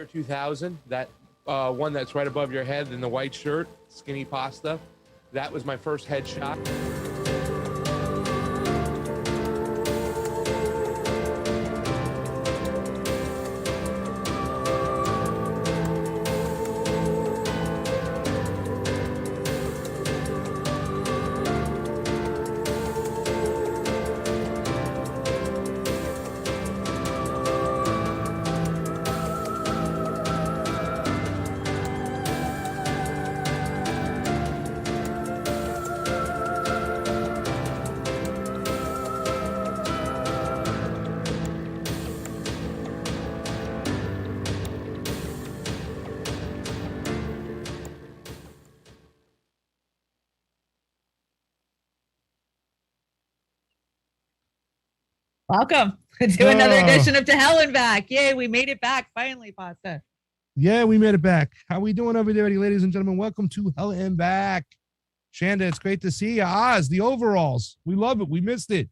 2000, that one that's right above your head in the white shirt, skinny pasta. That was my first headshot. Welcome to another edition of To Hell and Back. Yay, we made it back finally, Pasta. Yeah, we made it back. How we doing over there, ladies and gentlemen? Welcome to Hell and Back. Chanda, it's great to see you. Oz, the overalls. We love it. We missed it.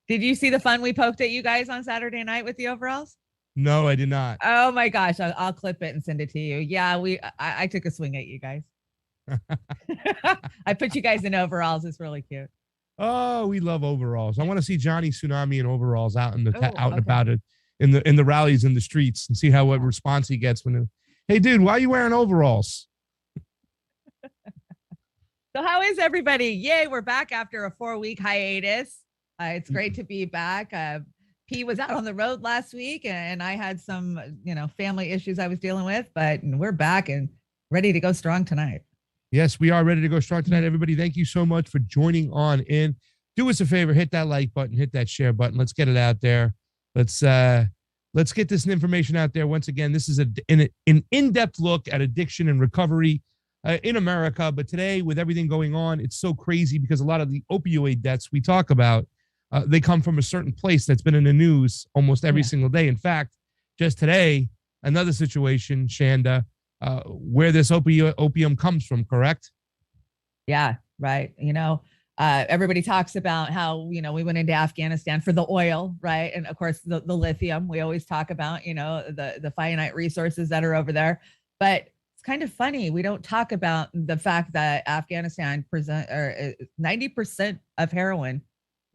Did you see the fun we poked at you guys on Saturday night with the overalls? No, I did not. Oh my gosh, I'll clip it and send it to you. Yeah, I took a swing at you guys. I put you guys in overalls. It's really cute. Oh, we love overalls. I want to see Johnny Tsunami in overalls out in the Okay. about it in the rallies in the streets and see what response he gets when. Hey, dude, why are you wearing overalls? So how is everybody? Yay, we're back after a 4-week hiatus. It's great to be back. P was out on the road last week, and I had some, family issues I was dealing with, but we're back and ready to go strong tonight. Yes, we are ready to go strong tonight, everybody. Thank you so much for joining on in. Do us a favor, hit that like button, hit that share button. Let's get it out there. Let's get this information out there. Once again, this is an in-depth look at addiction and recovery in America. But today, with everything going on, it's so crazy because a lot of the opioid deaths we talk about, they come from a certain place that's been in the news almost every single day. In fact, just today, another situation, Chanda, where this opium comes from, correct? Yeah, right. Everybody talks about how, we went into Afghanistan for the oil, right? And of course, the lithium. We always talk about, the finite resources that are over there. But it's kind of funny. We don't talk about the fact that Afghanistan 90% of heroin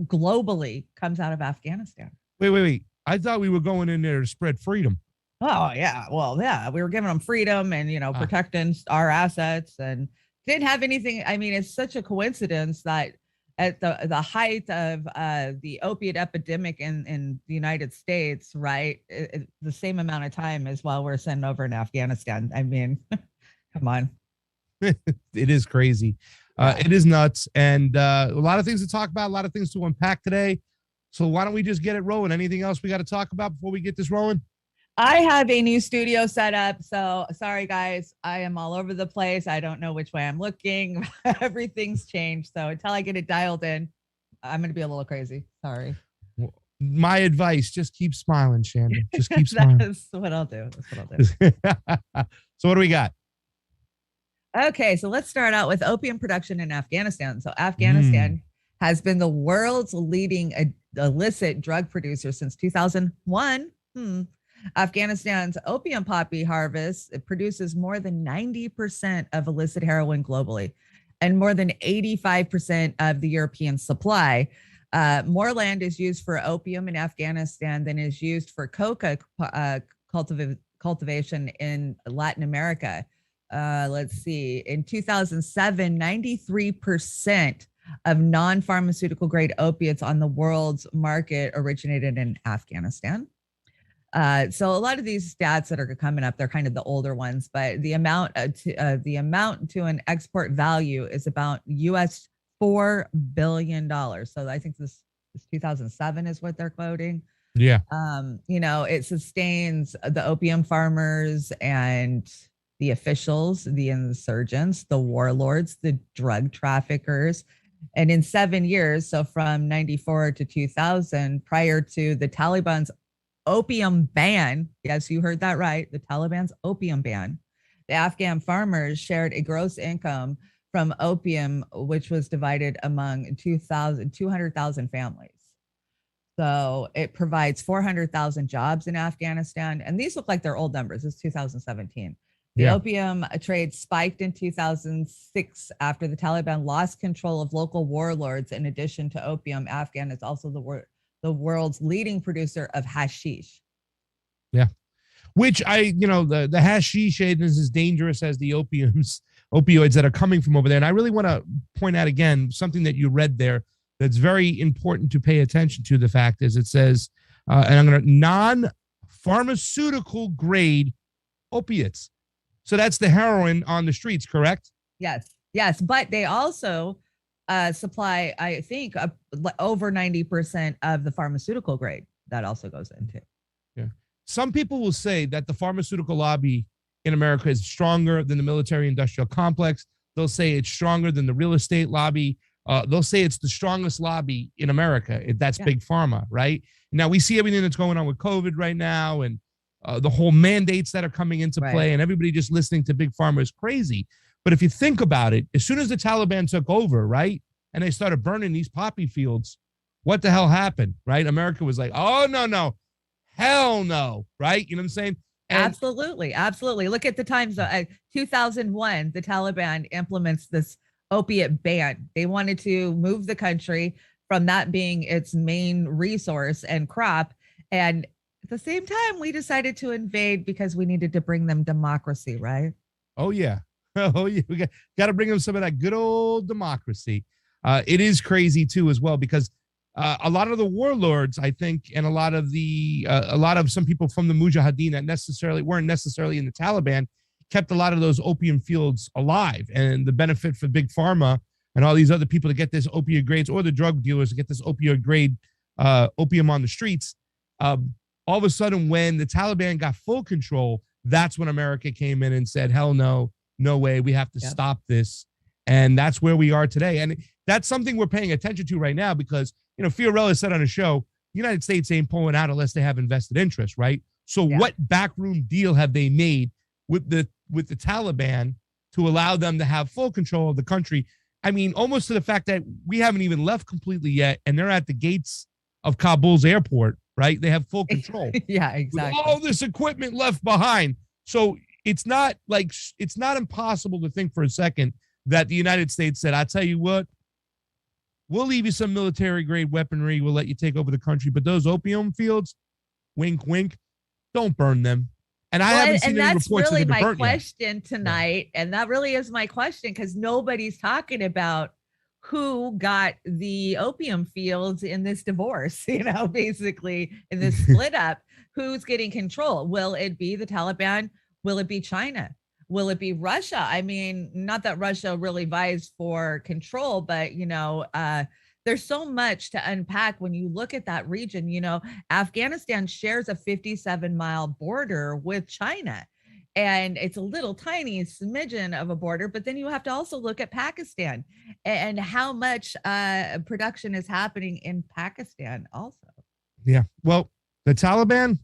globally comes out of Afghanistan. Wait. I thought we were going in there to spread freedom. Oh, yeah. Well, yeah, we were giving them freedom and, protecting our assets and didn't have anything. I mean, it's such a coincidence that at the height of the opiate epidemic in the United States, right, the same amount of time as while we're sending over in Afghanistan. I mean, come on. It is crazy. It is nuts. And a lot of things to talk about, a lot of things to unpack today. So why don't we just get it rolling? Anything else we got to talk about before we get this rolling? I have a new studio set up. So sorry, guys. I am all over the place. I don't know which way I'm looking. Everything's changed. So until I get it dialed in, I'm going to be a little crazy. Sorry. Well, my advice, just keep smiling, Chanda. Just keep smiling. That's what I'll do. So what do we got? Okay. So let's start out with opium production in Afghanistan. So Afghanistan has been the world's leading illicit drug producer since 2001. Afghanistan's opium poppy harvest, it produces more than 90% of illicit heroin globally and more than 85% of the European supply. More land is used for opium in Afghanistan than is used for coca cultivation in Latin America. Let's see. In 2007, 93% of non-pharmaceutical grade opiates on the world's market originated in Afghanistan. So a lot of these stats that are coming up, they're kind of the older ones, but the amount to an export value is about US $4 billion. So I think this 2007 is what they're quoting. Yeah. It sustains the opium farmers and the officials, the insurgents, the warlords, the drug traffickers. And in 7 years, so from 94 to 2000, prior to the Taliban's Opium Ban, yes, you heard that right, the Taliban's Opium Ban, the Afghan farmers shared a gross income from opium, which was divided among 200,000 families. So it provides 400,000 jobs in Afghanistan. And these look like they're old numbers. It's 2017. The opium trade spiked in 2006 after the Taliban lost control of local warlords. In addition to opium, Afghan is also the world's leading producer of hashish. Yeah. Which the hashish is as dangerous as the opioids that are coming from over there. And I really want to point out again, something that you read there that's very important to pay attention to. The fact is, it says, and I'm going to non-pharmaceutical grade opiates. So that's the heroin on the streets, correct? Yes. Yes. But they also supply, I think, over 90% of the pharmaceutical grade that also goes into. Yeah. Some people will say that the pharmaceutical lobby in America is stronger than the military industrial complex. They'll say it's stronger than the real estate lobby. They'll say it's the strongest lobby in America. That's big pharma, right? Now we see everything that's going on with COVID right now, and the whole mandates that are coming into play, and everybody just listening to big pharma is crazy. But if you think about it, as soon as the Taliban took over, right, and they started burning these poppy fields, what the hell happened, right? America was like, oh, no, hell no, right? You know what I'm saying? And absolutely. Look at the times. 2001, the Taliban implements this opiate ban. They wanted to move the country from that being its main resource and crop. And at the same time, we decided to invade because we needed to bring them democracy, right? Oh, yeah. We got to bring them some of that good old democracy. It is crazy, too, as well, because a lot of the warlords, I think, and a lot of some people from the Mujahideen that weren't necessarily in the Taliban kept a lot of those opium fields alive. And the benefit for big pharma and all these other people to get this opioid grades, or the drug dealers to get this opioid grade opium on the streets. All of a sudden, when the Taliban got full control, that's when America came in and said, hell no way, we have to stop this. And that's where we are today. And that's something we're paying attention to right now because, Fiorella said on a show, the United States ain't pulling out unless they have invested interest, right? So what backroom deal have they made with the Taliban to allow them to have full control of the country? I mean, almost to the fact that we haven't even left completely yet, and they're at the gates of Kabul's airport, right? They have full control. Yeah, exactly. With all this equipment left behind. So it's not impossible to think for a second that the United States said, I tell you what, we'll leave you some military grade weaponry. We'll let you take over the country. But those opium fields, wink, wink, don't burn them. And I haven't seen any reports that they've been burnt yet. And that's really my question tonight. Yeah. And that really is my question, because nobody's talking about who got the opium fields in this divorce, basically in this split up. Who's getting control? Will it be the Taliban? Will it be China? Will it be Russia? I mean, not that Russia really vies for control, but, there's so much to unpack when you look at that region. Afghanistan shares a 57-mile border with China, and it's a little tiny smidgen of a border. But then you have to also look at Pakistan and how much production is happening in Pakistan also. Yeah. Well, the Taliban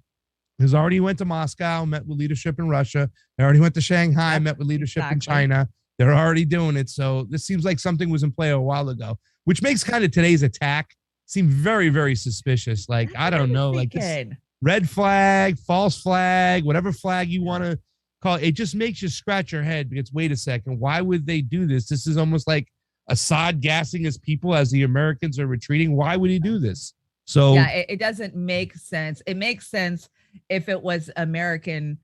has already went to Moscow, met with leadership in Russia. They already went to Shanghai, met with leadership in China. They're already doing it. So this seems like something was in play a while ago, which makes kind of today's attack seem very, very suspicious. Like, I don't know, like this red flag, false flag, whatever flag you want to call it. It just makes you scratch your head because, wait a second, why would they do this? This is almost like Assad gassing his people as the Americans are retreating. Why would he do this? So yeah, it doesn't make sense. It makes sense if it was American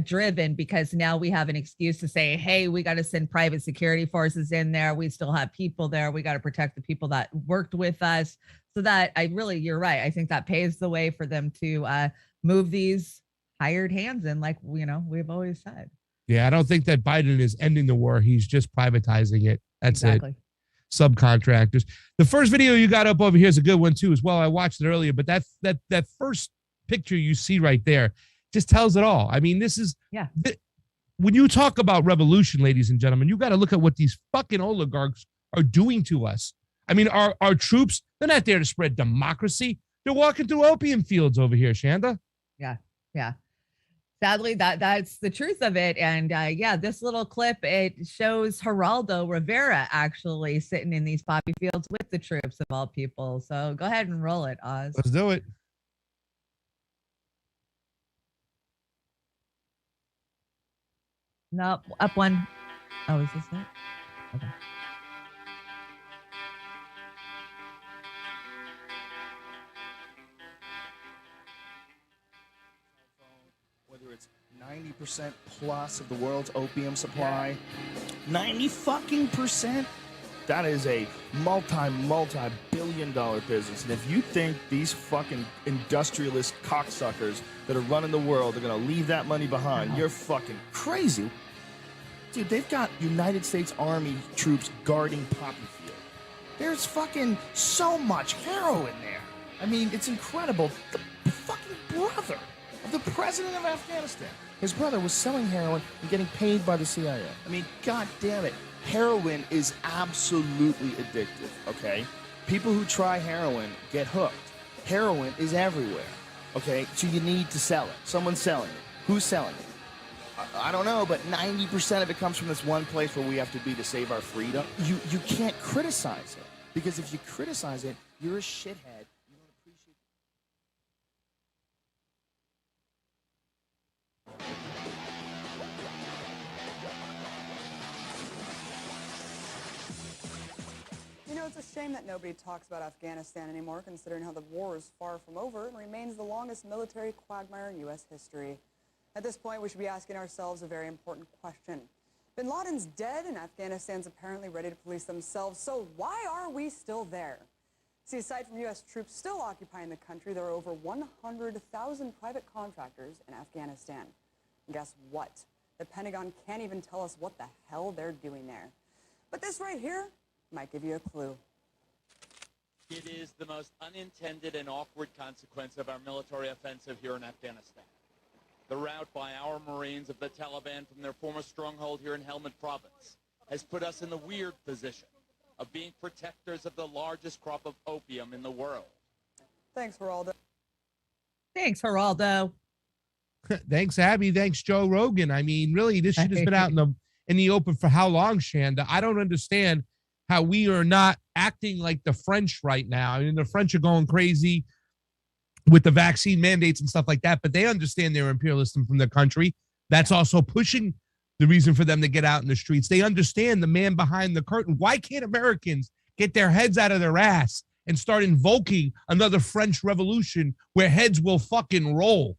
driven, because now we have an excuse to say, hey, we got to send private security forces in there. We still have people there. We got to protect the people that worked with us. So that you're right. I think that paves the way for them to move these hired hands in, like, we've always said. Yeah, I don't think that Biden is ending the war. He's just privatizing it. That's exactly it. Subcontractors. The first video you got up over here is a good one too, as well. I watched it earlier, but that first picture you see right there just tells it all. I mean, this is when you talk about revolution, ladies and gentlemen, you got to look at what these fucking oligarchs are doing to us. I mean, our troops, they're not there to spread democracy. They're walking through opium fields over here, Chanda. Yeah. Sadly, that's the truth of it. And yeah, this little clip, it shows Geraldo Rivera actually sitting in these poppy fields with the troops of all people. So go ahead and roll it, Oz. Let's do it. No, up one. Oh, is this it? Okay. Whether it's 90% plus of the world's opium supply, 90 fucking percent, that is a multi-billion-dollar business. And if you think these fucking industrialist cocksuckers that are running the world are gonna leave that money behind, you're fucking crazy. Dude, they've got United States Army troops guarding Poppy Field. There's fucking so much heroin there. I mean, it's incredible. The fucking brother of the president of Afghanistan, his brother was selling heroin and getting paid by the CIA. I mean, god damn it. Heroin is absolutely addictive, okay? People who try heroin get hooked. Heroin is everywhere, okay? So you need to sell it. Someone's selling it. Who's selling it? I don't know, but 90% of it comes from this one place where we have to be to save our freedom. You can't criticize it, because if you criticize it, you're a shithead. You don't appreciate You know, it's a shame that nobody talks about Afghanistan anymore, considering how the war is far from over and remains the longest military quagmire in U.S. history. At this point, we should be asking ourselves a very important question. Bin Laden's dead, and Afghanistan's apparently ready to police themselves, so why are we still there? See, aside from U.S. troops still occupying the country, there are over 100,000 private contractors in Afghanistan. And guess what? The Pentagon can't even tell us what the hell they're doing there. But this right here might give you a clue. It is the most unintended and awkward consequence of our military offensive here in Afghanistan. The rout by our Marines of the Taliban from their former stronghold here in Helmand Province has put us in the weird position of being protectors of the largest crop of opium in the world. Thanks, Geraldo. Thanks, Geraldo. Thanks, Abby. Thanks, Joe Rogan. I mean, really, this shit has been out in the open for how long, Chanda? I don't understand how we are not acting like the French right now. I mean, the French are going crazy with the vaccine mandates and stuff like that, but they understand their imperialism from their country. That's also pushing the reason for them to get out in the streets. They understand the man behind the curtain. Why can't Americans get their heads out of their ass and start invoking another French Revolution where heads will fucking roll?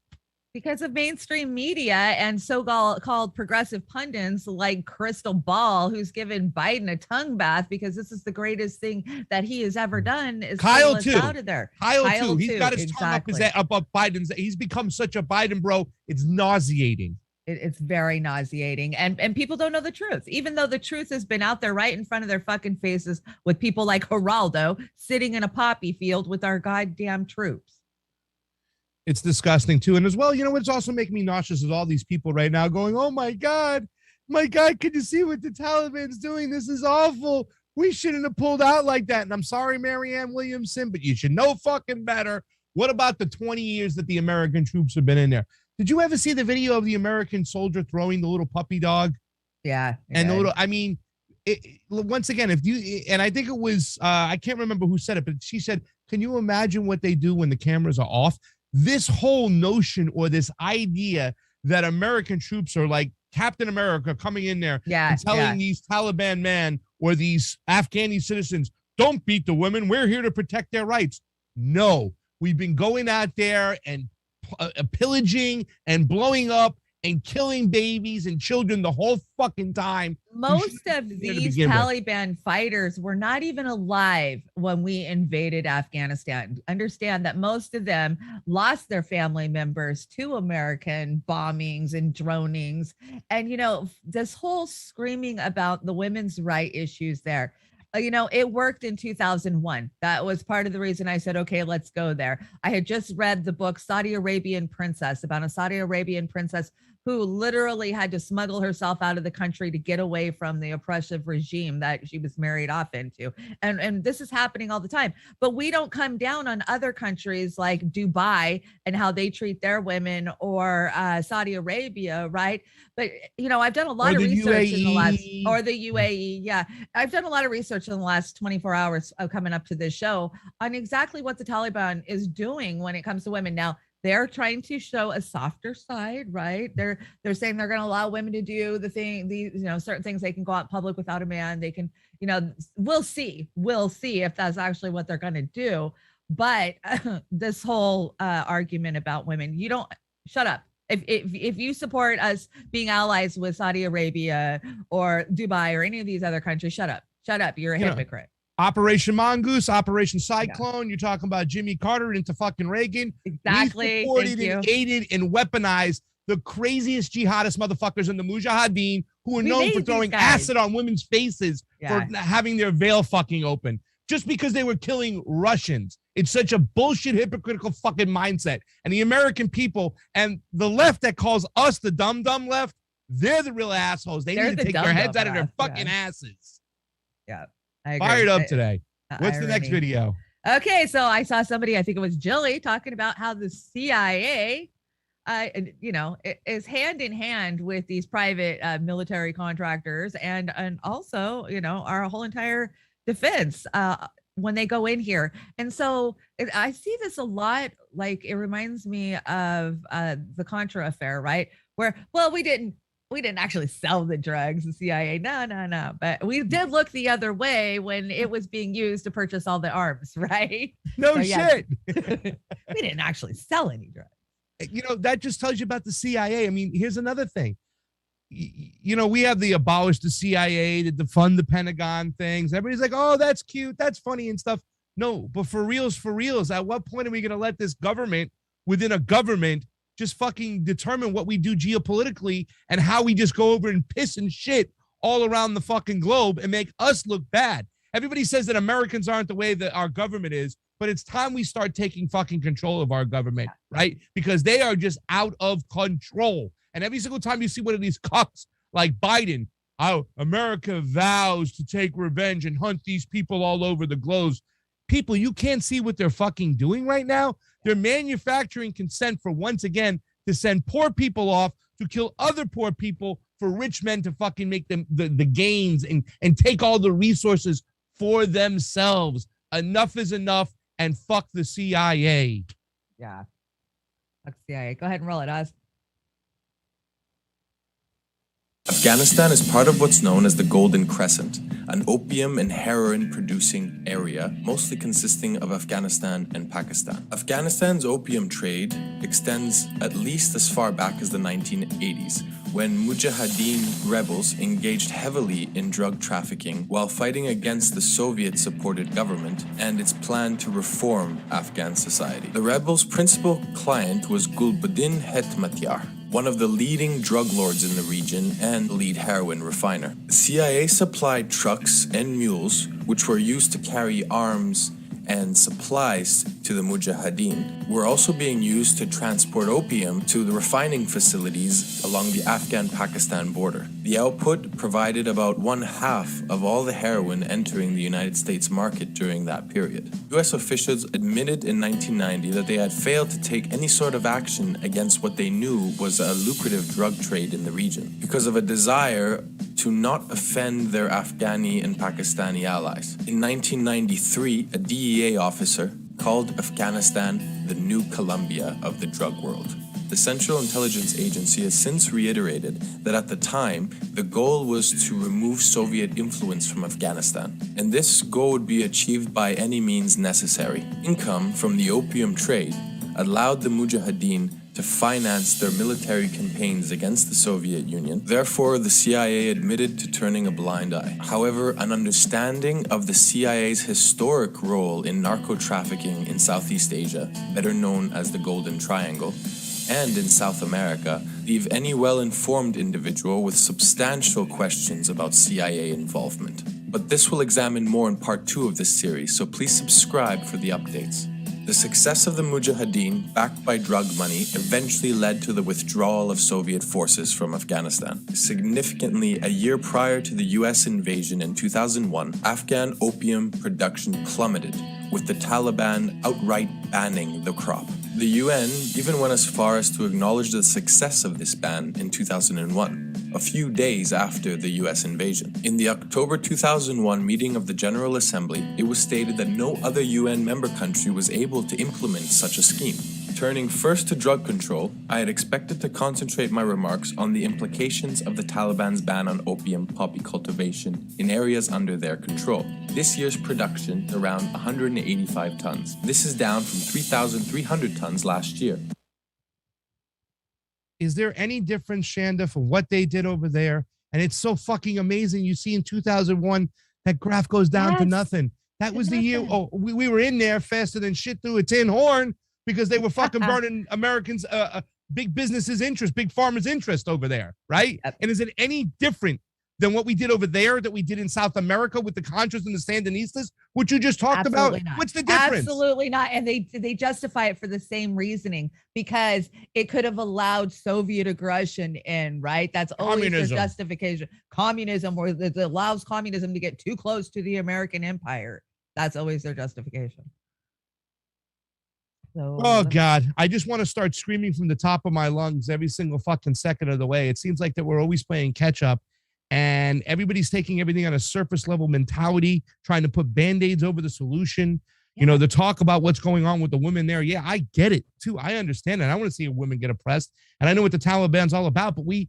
Because of mainstream media and so-called progressive pundits like Crystal Ball, who's given Biden a tongue bath because this is the greatest thing that he has ever done. Is Kyle too. Out of there. Kyle too. He's got his tongue up his above Biden's. He's become such a Biden bro. It's nauseating. It's very nauseating. And people don't know the truth, even though the truth has been out there right in front of their fucking faces with people like Geraldo sitting in a poppy field with our goddamn troops. It's disgusting too. And as well, you know, what's also making me nauseous is all these people right now going, oh my God, can you see what the Taliban's doing? This is awful. We shouldn't have pulled out like that. And I'm sorry, Marianne Williamson, but you should know fucking better. What about the 20 years that the American troops have been in there? Did you ever see the video of the American soldier throwing the little puppy dog? Yeah. And the little, I mean, once again, if you, and I think it was, I can't remember who said it, but she said, can you imagine what they do when the cameras are off? This whole notion or this idea that American troops are like Captain America coming in there and telling these Taliban men or these Afghani citizens, don't beat the women. We're here to protect their rights. No, we've been going out there and pillaging and blowing up and killing babies and children the whole fucking time. Most of these Taliban fighters were not even alive when we invaded Afghanistan. Understand that most of them lost their family members to American bombings and dronings. And, you know, this whole screaming about the women's right issues there, you know, it worked in 2001. That was part of the reason I said, okay, let's go there. I had just read the book Saudi Arabian Princess, about a Saudi Arabian princess who literally had to smuggle herself out of the country to get away from the oppressive regime that she was married off into. And this is happening all the time. But we don't come down on other countries like Dubai and how they treat their women, or Saudi Arabia, right? But I've done a lot of research in the last, or the UAE. Yeah. I've done a lot of research in the last 24 hours of coming up to this show on exactly what the Taliban is doing when it comes to women. Now, they're trying to show a softer side, right? They're saying they're going to allow women to do certain things. They can go out in public without a man. They can, we'll see if that's actually what they're going to do. But this whole argument about women, you don't shut up. If you support us being allies with Saudi Arabia or Dubai or any of these other countries, shut up. You're a hypocrite. Operation Mongoose, Operation Cyclone. You're talking about Jimmy Carter into fucking Reagan. Exactly. We supported and aided and weaponized the craziest jihadist motherfuckers in the Mujahideen, who are known for throwing acid on women's faces for having their veil fucking open, just because they were killing Russians. It's such a bullshit, hypocritical fucking mindset. And the American people and the left that calls us the dumb left, they're the real assholes. They need to take their heads out of their fucking asses. Yeah. Fired up today. What's the next video? Okay, so I saw somebody, I think it was Jilly, talking about how the CIA, is hand in hand with these private military contractors and also, our whole entire defense when they go in here. And so I see this a lot. Like, it reminds me of the Contra affair, right? Where, well, we didn't actually sell the drugs, the CIA. No. But we did look the other way when it was being used to purchase all the arms, right? Shit. We didn't actually sell any drugs. That just tells you about the CIA. I mean, here's another thing. We have the abolish the CIA, to defund the Pentagon things. Everybody's like, oh, that's cute, that's funny and stuff. No, but for reals, at what point are we going to let this government within a government just fucking determine what we do geopolitically and how we just go over and piss and shit all around the fucking globe and make us look bad? Everybody says that Americans aren't the way that our government is, but it's time we start taking fucking control of our government, right? Because they are just out of control. And every single time you see one of these cucks like Biden, America vows to take revenge and hunt these people all over the globe. People, you can't see what they're fucking doing right now. They're manufacturing consent for, once again, to send poor people off to kill other poor people for rich men to fucking make them the gains and take all the resources for themselves. Enough is enough, and fuck the CIA. Yeah. Fuck the CIA. Go ahead and roll it, Oz. Afghanistan is part of what's known as the Golden Crescent, an opium and heroin producing area mostly consisting of Afghanistan and Pakistan. Afghanistan's opium trade extends at least as far back as the 1980s, when Mujahideen rebels engaged heavily in drug trafficking while fighting against the Soviet-supported government and its plan to reform Afghan society. The rebels' principal client was Gulbuddin Hetmatyar, one of the leading drug lords in the region and lead heroin refiner. The CIA supplied trucks and mules, which were used to carry arms and supplies to the Mujahideen, were also being used to transport opium to the refining facilities along the Afghan-Pakistan border. The output provided about 1/2 of all the heroin entering the United States market during that period. U.S. officials admitted in 1990 that they had failed to take any sort of action against what they knew was a lucrative drug trade in the region because of a desire to not offend their Afghani and Pakistani allies. In 1993, a DEA officer called Afghanistan the New Colombia of the drug world. The Central Intelligence Agency has since reiterated that at the time, the goal was to remove Soviet influence from Afghanistan, and this goal would be achieved by any means necessary. Income from the opium trade allowed the Mujahideen to finance their military campaigns against the Soviet Union. Therefore, the CIA admitted to turning a blind eye. However, an understanding of the CIA's historic role in narco-trafficking in Southeast Asia, better known as the Golden Triangle, and in South America, leave any well-informed individual with substantial questions about CIA involvement. But this we'll examine more in part 2 of this series, so please subscribe for the updates. The success of the Mujahideen, backed by drug money, eventually led to the withdrawal of Soviet forces from Afghanistan. Significantly, a year prior to the US invasion in 2001, Afghan opium production plummeted, with the Taliban outright banning the crop. The UN even went as far as to acknowledge the success of this ban in 2001, a few days after the US invasion. In the October 2001 meeting of the General Assembly, it was stated that no other UN member country was able to implement such a scheme. Turning first to drug control, I had expected to concentrate my remarks on the implications of the Taliban's ban on opium poppy cultivation in areas under their control. This year's production around 185 tons. This is down from 3,300 tons last year. Is there any difference, Chanda, for what they did over there? And it's so fucking amazing. You see in 2001, that graph goes down to nothing. That was the year. Oh, we were in there faster than shit through a tin horn because they were fucking burning Americans, big businesses' interest, big farmers' interest over there, right? Yep. And is it any different than what we did over there that we did in South America with the Contras and the Sandinistas, which you just talked Absolutely about? not. What's the difference? Absolutely not. And they justify it for the same reasoning, because it could have allowed Soviet aggression in, right? That's always their justification. Communism, or it allows communism to get too close to the American empire. That's always their justification. So, oh God, I just want to start screaming from the top of my lungs every single fucking second of the way. It seems like that we're always playing catch up, and everybody's taking everything on a surface level mentality, trying to put band-aids over the solution. Yeah. You know, the talk about what's going on with the women there. Yeah, I get it too. I understand it. I want to see a woman get oppressed, and I know what the Taliban's all about, but we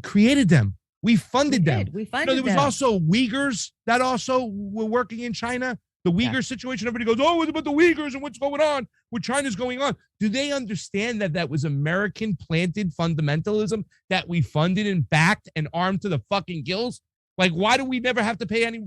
created them. We funded them. We funded them. There was also Uyghurs that also were working in China. The Uyghur situation, everybody goes, oh, what about the Uyghurs and what's going on? What China's going on? Do they understand that that was American planted fundamentalism that we funded and backed and armed to the fucking gills? Like, why do we never have to pay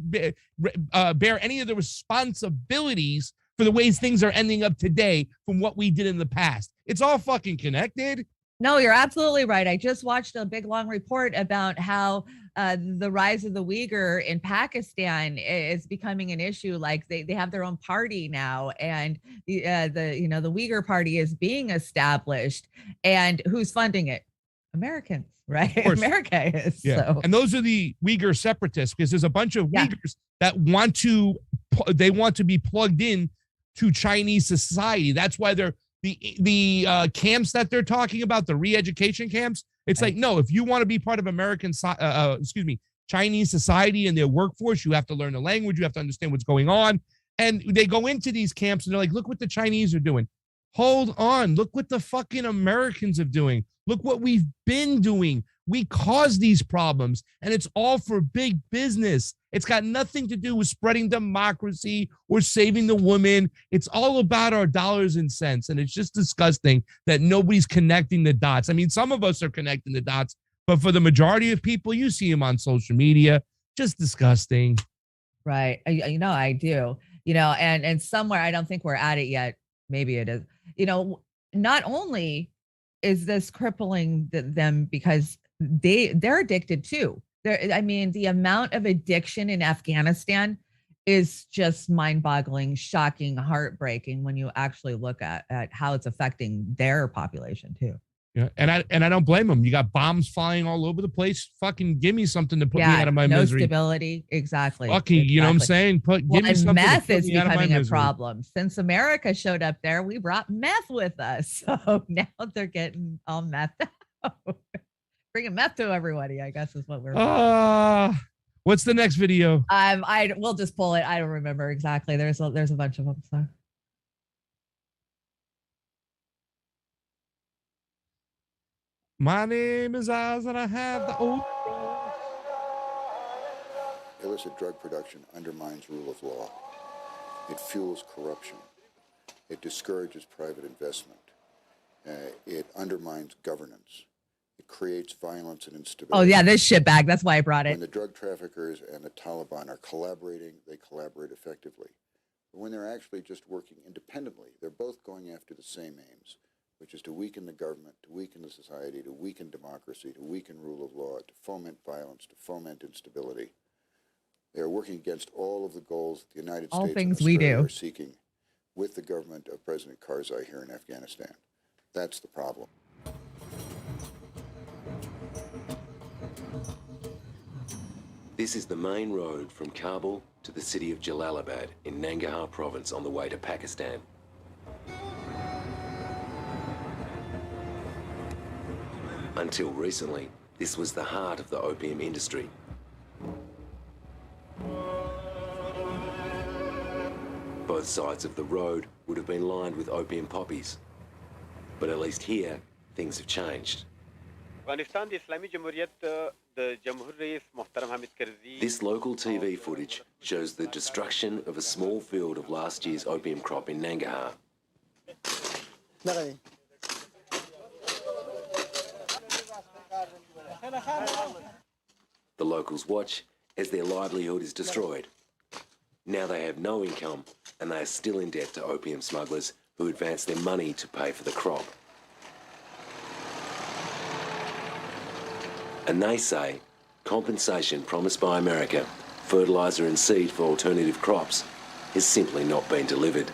bear any of the responsibilities for the ways things are ending up today from what we did in the past? It's all fucking connected. No, you're absolutely right. I just watched a big long report about how the rise of the Uyghur in Pakistan is becoming an issue. Like they have their own party now, and the Uyghur party is being established. And who's funding it? Americans, right? America is. Yeah. So. And those are the Uyghur separatists, because there's a bunch of Uyghurs that want to be plugged in to Chinese society. That's why they're the camps that they're talking about, the re-education camps. It's like, no, if you want to be part of Chinese society and their workforce, you have to learn the language. You have to understand what's going on. And they go into these camps and they're like, look what the Chinese are doing. Hold on. Look what the fucking Americans are doing. Look what we've been doing. We caused these problems, and it's all for big business. It's got nothing to do with spreading democracy or saving the woman. It's all about our dollars and cents. And it's just disgusting that nobody's connecting the dots. I mean, some of us are connecting the dots, but for the majority of people, you see them on social media, just disgusting. Right. I do, and somewhere, I don't think we're at it yet. Maybe it is, not only is this crippling them because they're addicted too. The amount of addiction in Afghanistan is just mind-boggling, shocking, heartbreaking when you actually look at how it's affecting their population too. Yeah, and I don't blame them. You got bombs flying all over the place. Fucking give me something to put me out of my misery. No stability, exactly. Fucking, you know what I'm saying? Give me something. Meth is becoming a problem. Since America showed up there, we brought meth with us. So now they're getting all meth out. Bringing meth to everybody, I guess, is what we're. What's the next video? We'll just pull it. I don't remember exactly. There's a bunch of them. So. My name is Oz, and I have the old. Illicit drug production undermines rule of law. It fuels corruption. It discourages private investment. It undermines governance. It creates violence and instability. Oh, yeah, this shitbag. That's why I brought it. When the drug traffickers and the Taliban are collaborating, they collaborate effectively. But when they're actually just working independently, they're both going after the same aims, which is to weaken the government, to weaken the society, to weaken democracy, to weaken rule of law, to foment violence, to foment instability. They are working against all of the goals that the United States and Australia are seeking with the government of President Karzai here in Afghanistan. That's the problem. This is the main road from Kabul to the city of Jalalabad in Nangarhar province on the way to Pakistan. Until recently, this was the heart of the opium industry. Both sides of the road would have been lined with opium poppies. But at least here, things have changed. This local TV footage shows the destruction of a small field of last year's opium crop in Nangarhar. The locals watch as their livelihood is destroyed. Now they have no income and they are still in debt to opium smugglers who advance their money to pay for the crop. And they say compensation promised by America, fertiliser and seed for alternative crops, has simply not been delivered.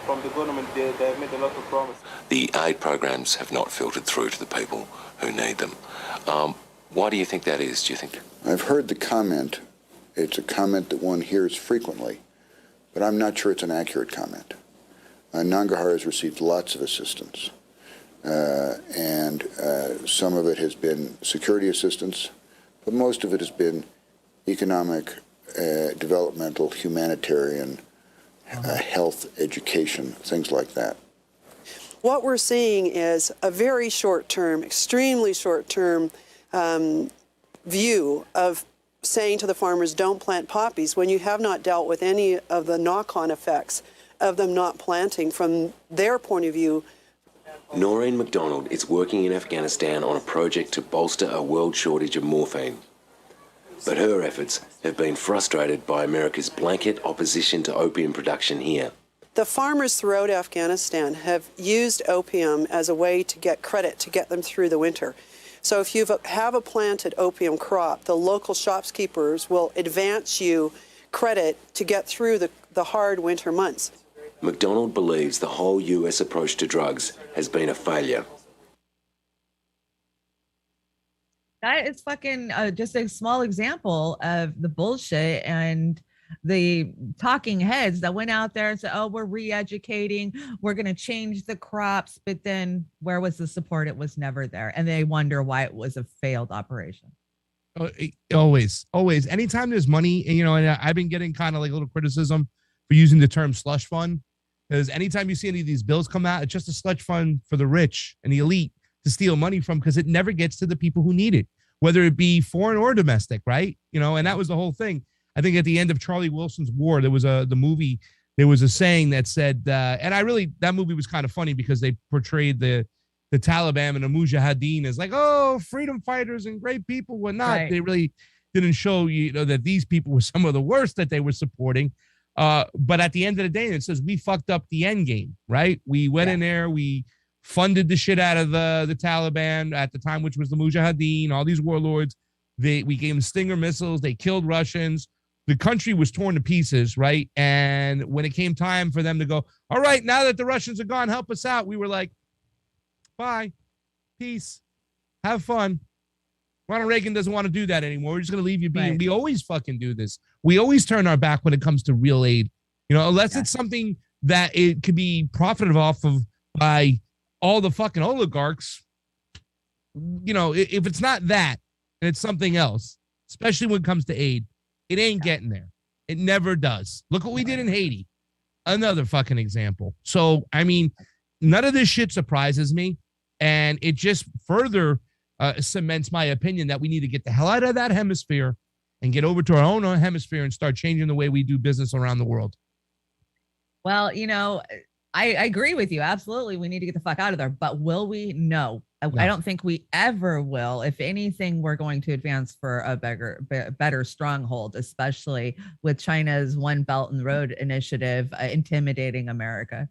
From the government, they have made a lot of promises. The aid programs have not filtered through to the people who need them. Why do you think that is, do you think? I've heard the comment. It's a comment that one hears frequently, but I'm not sure it's an accurate comment. Nangarhar has received lots of assistance, and some of it has been security assistance, but most of it has been economic, developmental, humanitarian, health, education, things like that. What we're seeing is a very short-term, extremely short-term view of saying to the farmers, don't plant poppies, when you have not dealt with any of the knock-on effects of them not planting from their point of view. Noreen MacDonald is working in Afghanistan on a project to bolster a world shortage of morphine. But her efforts have been frustrated by America's blanket opposition to opium production here. The farmers throughout Afghanistan have used opium as a way to get credit to get them through the winter. So if you have a planted opium crop, the local shopkeepers will advance you credit to get through the hard winter months. MacDonald believes the whole US approach to drugs has been a failure. That is fucking just a small example of the bullshit and the talking heads that went out there and said, oh, we're re-educating, we're going to change the crops. But then where was the support? It was never there. And they wonder why it was a failed operation. Always. Anytime there's money, and I've been getting kind of like a little criticism for using the term slush fund, because anytime you see any of these bills come out, it's just a slush fund for the rich and the elite to steal money from, because it never gets to the people who need it, whether it be foreign or domestic, right? And that was the whole thing. I think at the end of Charlie Wilson's War, there was the movie, there was a saying that said, and that movie was kind of funny because they portrayed the Taliban and the Mujahideen as like, oh, freedom fighters and great people, whatnot. Right. They really didn't show that these people were some of the worst that they were supporting. But at the end of the day, it says we fucked up the end game, right? We went in there, we funded the shit out of the Taliban at the time, which was the Mujahideen, all these warlords. We gave them Stinger missiles. They killed Russians. The country was torn to pieces, right? And when it came time for them to go, all right, now that the Russians are gone, help us out, we were like, bye, peace, have fun. Ronald Reagan doesn't want to do that anymore. We're just going to leave you be. Right. We always fucking do this. We always turn our back when it comes to real aid, unless it's something that it could be profited off of by all the fucking oligarchs. If it's not that, and it's something else, especially when it comes to aid, it ain't getting there. It never does. Look what we did in Haiti. Another fucking example. So, none of this shit surprises me. And it just further cements my opinion that we need to get the hell out of that hemisphere and get over to our own hemisphere and start changing the way we do business around the world. Well, I agree with you. Absolutely. We need to get the fuck out of there. But will we? No. I don't think we ever will. If anything, we're going to advance for a better stronghold, especially with China's One Belt and Road initiative intimidating America.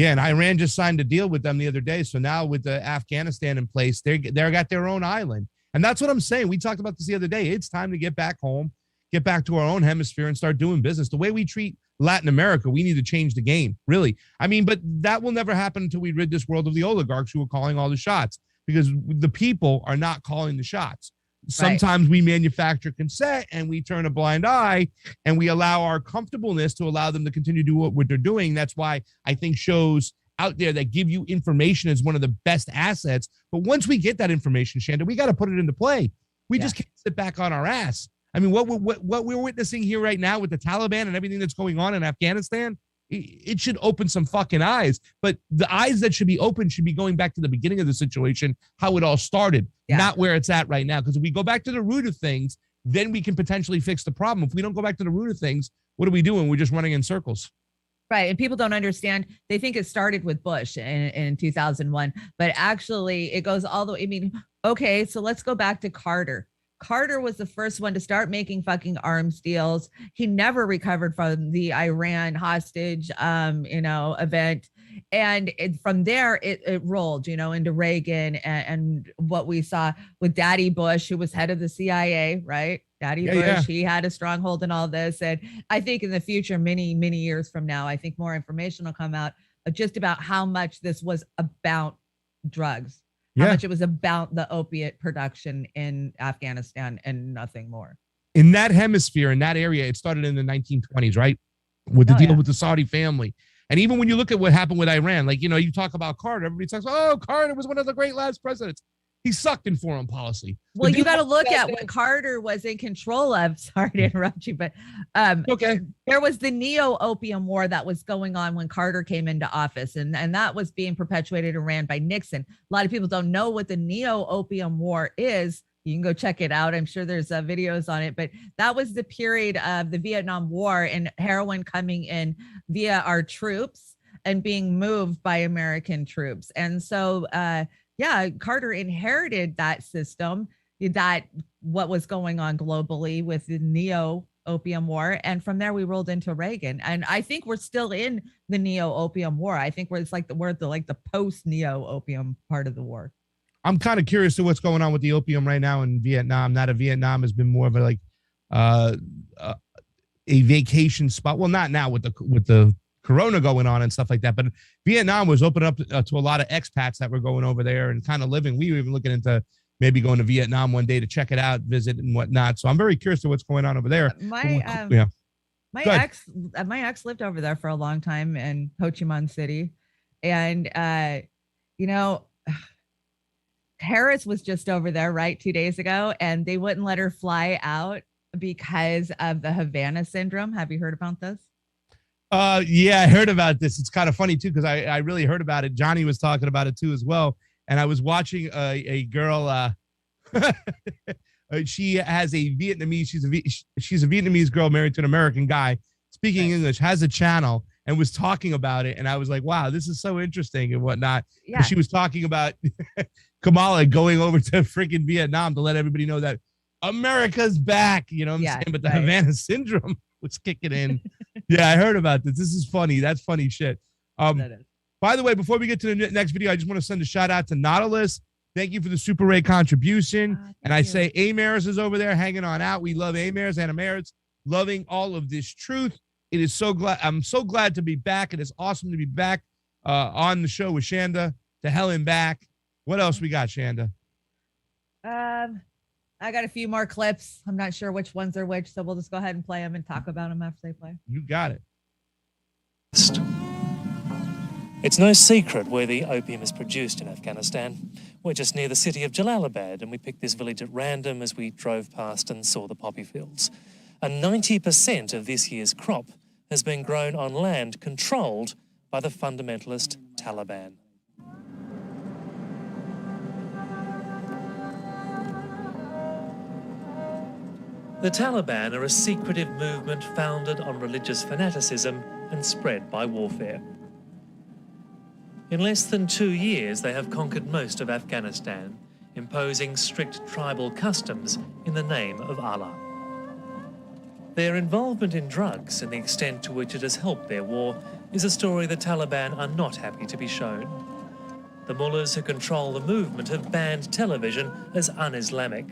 Yeah, and Iran just signed a deal with them the other day. So now with the Afghanistan in place, they're got their own island. And that's what I'm saying. We talked about this the other day. It's time to get back home, get back to our own hemisphere and start doing business. The way we treat Latin America, we need to change the game, really. I mean, but that will never happen until we rid this world of the oligarchs who are calling all the shots, because the people are not calling the shots. Sometimes we manufacture consent and we turn a blind eye and we allow our comfortableness to allow them to continue to do what they're doing. That's why I think shows out there that give you information is one of the best assets. But once we get that information, Chanda, we got to put it into play. We just can't sit back on our ass. I mean, what we're witnessing here right now with the Taliban and everything that's going on in Afghanistan, it should open some fucking eyes. But the eyes that should be open should be going back to the beginning of the situation, how it all started, not where it's at right now. Because if we go back to the root of things, then we can potentially fix the problem. If we don't go back to the root of things, what are we doing? We're just running in circles. Right. And people don't understand. They think it started with Bush in 2001, but actually it goes all the way. I mean, okay, so let's go back to Carter. Carter was the first one to start making fucking arms deals. He never recovered from the Iran hostage, event. And from there, it rolled, into Reagan and what we saw with Daddy Bush, who was head of the CIA, right? Daddy Bush, he had a stronghold in all this. And I think in the future, many, many years from now, I think more information will come out just about how much this was about drugs. How much it was about the opiate production in Afghanistan and nothing more. In that hemisphere, in that area, it started in the 1920s, right? With the deal with the Saudi family. And even when you look at what happened with Iran, like, you talk about Carter, everybody talks about, oh, Carter was one of the great last presidents. He sucked in foreign policy. Well, you got to look at what Carter was in control of. Sorry to interrupt you, but there was the Neo-Opium War that was going on when Carter came into office, and that was being perpetuated and ran by Nixon. A lot of people don't know what the Neo-Opium War is. You can go check it out. I'm sure there's videos on it, but that was the period of the Vietnam War and heroin coming in via our troops and being moved by American troops. And so, Carter inherited that system, that what was going on globally with the Neo-Opium War. And from there, we rolled into Reagan. And I think we're still in the Neo-Opium War. I think we're the post-Neo-Opium part of the war. I'm kind of curious to what's going on with the opium right now in Vietnam. Now that Vietnam has been more of a vacation spot. Well, not now with the Corona going on and stuff like that, but Vietnam was open up to a lot of expats that were going over there and kind of living. We were even looking into maybe going to Vietnam one day to check it out, visit and whatnot. So I'm very curious to what's going on over there. My ex lived over there for a long time in Ho Chi Minh City. And, Harris was just over there, right, 2 days ago, and they wouldn't let her fly out because of the Havana syndrome. Have you heard about this? Yeah, I heard about this. It's kind of funny too, because I really heard about it. Johnny was talking about it too as well. And I was watching a girl. She has a Vietnamese. She's a Vietnamese girl married to an American guy, speaking English, has a channel, and was talking about it. And I was like, wow, this is so interesting and whatnot. Yeah. And she was talking about Kamala going over to freaking Vietnam to let everybody know that America's back. You know what I'm saying? But the Havana syndrome was kicking in. Yeah, I heard about this. This is funny. That's funny shit. By the way, before we get to the next video, I just want to send a shout out to Nautilus. Thank you for the Super Ray contribution. And I say Amaris is over there hanging on out. We love Amaris and Amaris, loving all of this truth. It is so glad. I'm so glad to be back. It is awesome to be back on the show with Chanda. To hell and back. What else we got, Chanda? I got a few more clips. I'm not sure which ones are which, so we'll just go ahead and play them and talk about them after they play. You got it. It's no secret where the opium is produced in Afghanistan. We're just near the city of Jalalabad, and we picked this village at random as we drove past and saw the poppy fields. And 90% of this year's crop has been grown on land controlled by the fundamentalist Taliban. The Taliban are a secretive movement founded on religious fanaticism and spread by warfare. In less than 2 years, they have conquered most of Afghanistan, imposing strict tribal customs in the name of Allah. Their involvement in drugs and the extent to which it has helped their war is a story the Taliban are not happy to be shown. The mullahs who control the movement have banned television as un-Islamic.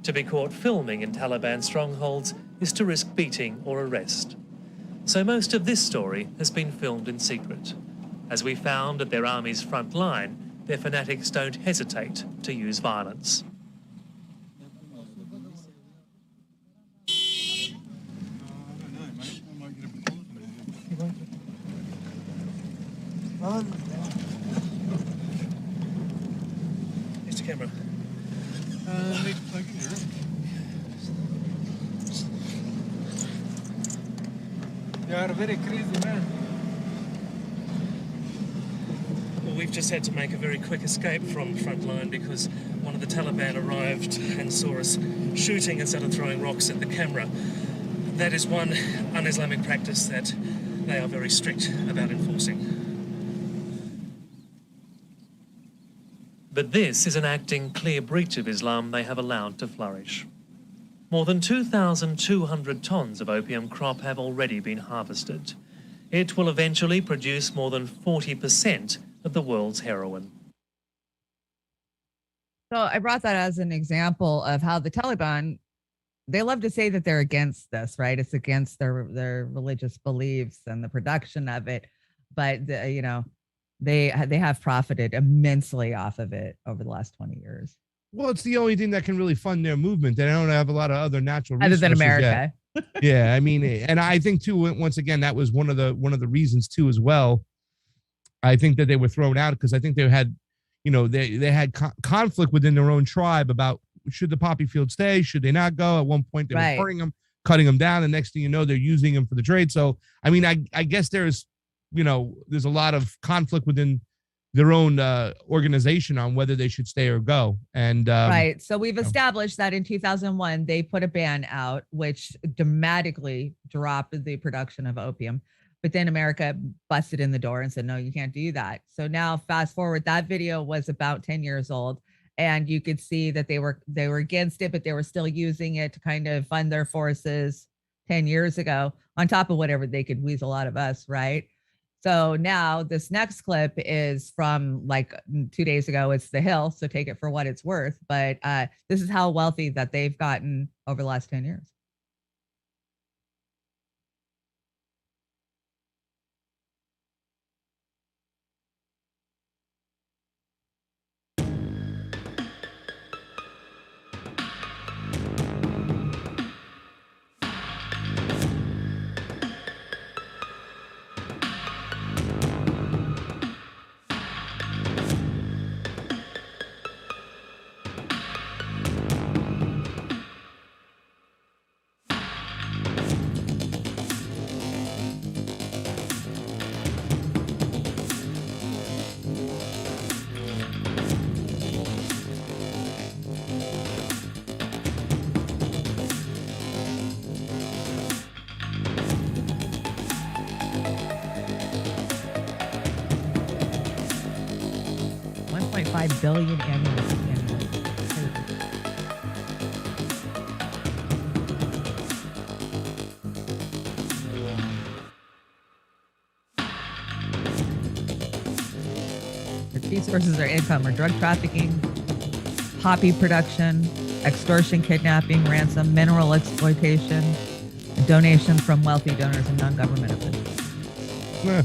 To be caught filming in Taliban strongholds is to risk beating or arrest. So most of this story has been filmed in secret. As we found at their army's front line, their fanatics don't hesitate to use violence. Here's the camera. You are very crazy man. Well, we've just had to make a very quick escape from the front line because one of the Taliban arrived and saw us shooting and started throwing rocks at the camera. That is one un-Islamic practice that they are very strict about enforcing. But this is an acting clear breach of Islam they have allowed to flourish. More than 2,200 tons of opium crop have already been harvested. It will eventually produce more than 40% of the world's heroin. So I brought that as an example of how the Taliban, they love to say that they're against this, right? It's against their religious beliefs and the production of it, but they have profited immensely off of it over the last 20 years. Well, it's the only thing that can really fund their movement. They don't have a lot of other natural resources other than America. Yeah, I mean, and I think too, once again, that was one of the reasons too as well. I think that they were thrown out because I think they had, they had conflict within their own tribe about should the poppy field stay, should they not go. At one point, they were burning them, cutting them down. The next thing you know, they're using them for the trade. So, I mean, I guess there's a lot of conflict within their own organization on whether they should stay or go. And right. So we've established that in 2001, they put a ban out, which dramatically dropped the production of opium. But then America busted in the door and said, no, you can't do that. So now fast forward, that video was about 10 years old. And you could see that they were against it, but they were still using it to kind of fund their forces 10 years ago, on top of whatever they could weasel out of us, right? So now this next clip is from like 2 days ago. It's The Hill, so take it for what it's worth. But this is how wealthy that they've gotten over the last 10 years. $1.5 billion annually. The key sources of income are drug trafficking, poppy production, extortion, kidnapping, ransom, mineral exploitation, and donations from wealthy donors and non-government officials. Yeah.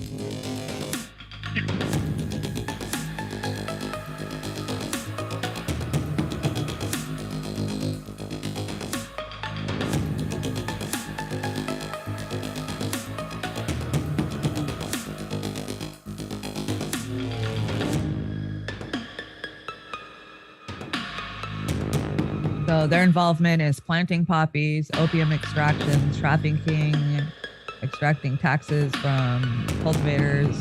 So their involvement is planting poppies, opium extractions, trafficking, extracting taxes from cultivators,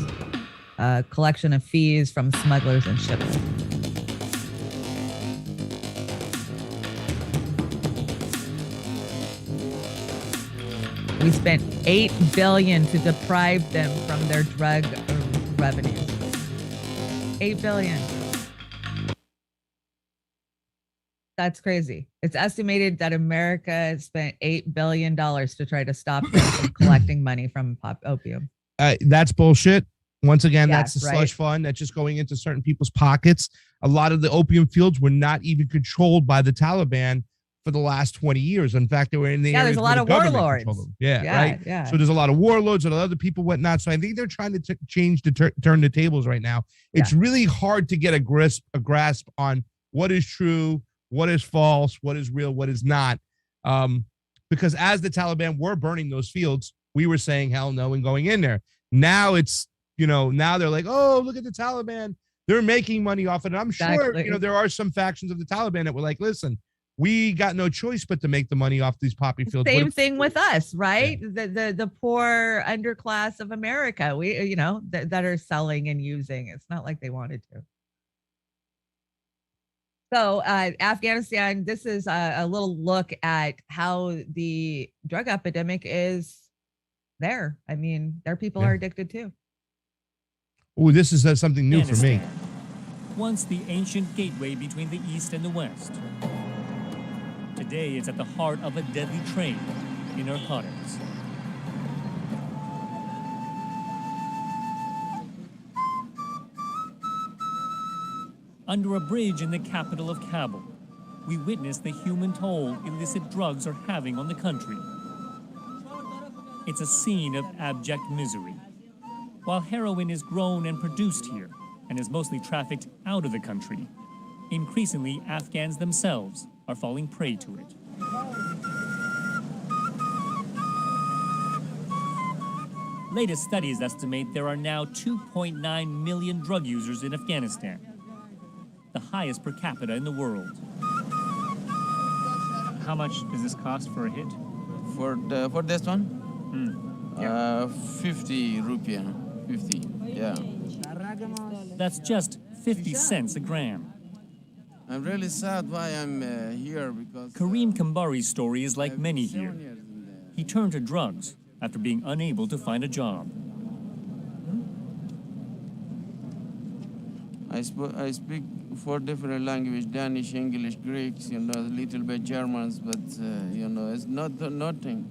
collection of fees from smugglers and shippers. We spent $8 billion to deprive them from their drug revenues. $8 billion. That's crazy. It's estimated that America spent $8 billion to try to stop them from collecting money from opium. That's bullshit. Once again, Yeah, that's the right. slush fund that's just going into certain people's pockets. A lot of the opium fields were not even controlled by the Taliban for the last 20 years. In fact, they were in the areas there's a where lot the of government warlords. controlled them. Yeah, Yeah, right. yeah. So there's a lot of warlords and other people, whatnot. So I think they're trying to change the turn the tables right now. It's really hard to get a grasp on what is true, what is false, what is real, what is not. Because as the Taliban were burning those fields, we were saying hell no and going in there. Now it's, now they're like, oh, look at the Taliban. They're making money off it. And I'm sure, there are some factions of the Taliban that were like, listen, we got no choice but to make the money off these poppy fields. Same thing with us, right? Yeah. The poor underclass of America, we, that are selling and using. It's not like they wanted to. So Afghanistan, this is a little look at how the drug epidemic is there. I mean, their people are addicted too. Oh, this is something new for me. Once the ancient gateway between the East and the West. Today, it's at the heart of a deadly trade in narcotics. Under a bridge in the capital of Kabul, we witness the human toll illicit drugs are having on the country. It's a scene of abject misery. While heroin is grown and produced here and is mostly trafficked out of the country, increasingly Afghans themselves are falling prey to it. Latest studies estimate there are now 2.9 million drug users in Afghanistan, the highest per capita in the world. How much does this cost for a hit? For this one? 50 rupiah. 50, yeah. That's just 50 cents a gram. I'm really sad why I'm here because... Kareem Kambari's story is like many here. He turned to drugs after being unable to find a job. I speak 4 different languages, Danish, English, Greek, a little bit Germans, but, it's nothing.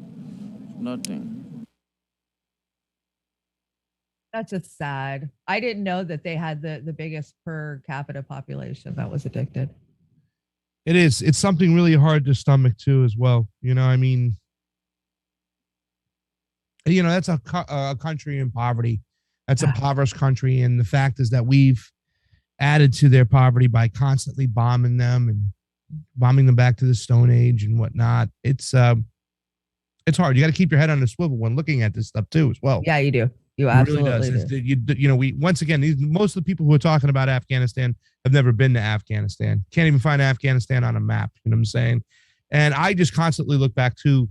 That's just sad. I didn't know that they had the biggest per capita population that was addicted. It is. It's something really hard to stomach too, as well. That's a country in poverty. That's a impoverished country. And the fact is that we've added to their poverty by constantly bombing them and bombing them back to the Stone Age and whatnot. It's hard. You got to keep your head on the swivel when looking at this stuff too, as well. Yeah, you do. You absolutely do. We once again, most of the people who are talking about Afghanistan have never been to Afghanistan. Can't even find Afghanistan on a map. You know what I'm saying? And I just constantly look back to,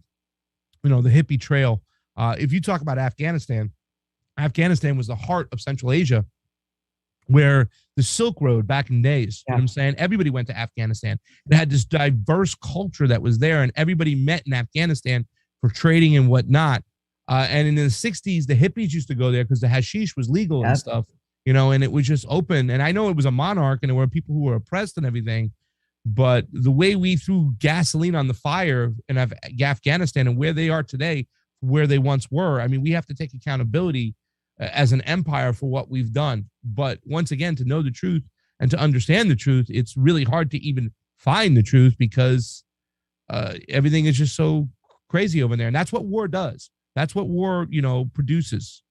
the hippie trail. If you talk about Afghanistan was the heart of Central Asia, where the Silk Road back in days. You know what I'm saying? Everybody went to Afghanistan. It had this diverse culture that was there, and everybody met in Afghanistan for trading and whatnot. And in the 60s, the hippies used to go there because the hashish was legal and stuff, and it was just open. And I know it was a monarch and there were people who were oppressed and everything, but the way we threw gasoline on the fire in Afghanistan and where they are today, where they once were, I mean, we have to take accountability as an empire for what we've done. But once again, to know the truth and to understand the truth, it's really hard to even find the truth because everything is just so crazy over there. And that's what war does. That's what war, produces.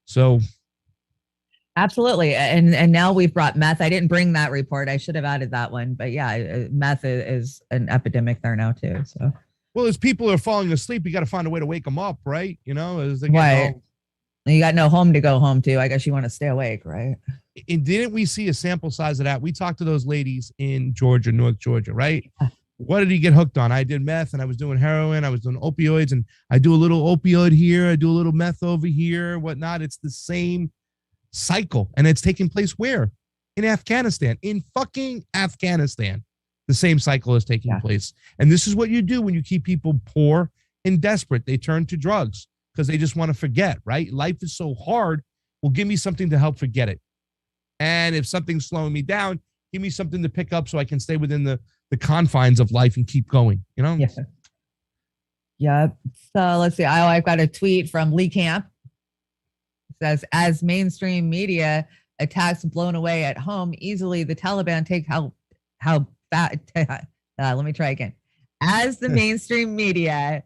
So. Absolutely. And now we've brought meth. I didn't bring that report. I should have added that one. But yeah, meth is an epidemic there now too. So. Well, as people are falling asleep, you got to find a way to wake them up, right? As they get right. You got no home to go home to. I guess you want to stay awake, right? And didn't we see a sample size of that? We talked to those ladies in Georgia, North Georgia, right? What did he get hooked on? I did meth and I was doing heroin. I was doing opioids and I do a little opioid here. I do a little meth over here, whatnot. It's the same cycle. And it's taking place where? In Afghanistan, in fucking Afghanistan. The same cycle is taking place. And this is what you do when you keep people poor and desperate. They turn to drugs because they just want to forget, right? Life is so hard. Well, give me something to help forget it. And if something's slowing me down, give me something to pick up so I can stay within the the confines of life and keep going, you know? Yeah. Yeah. So let's see. I've got a tweet from Lee Camp. It says, as mainstream media attacks blown away at home, easily the Taliban take how fat. Let me try again. As the mainstream media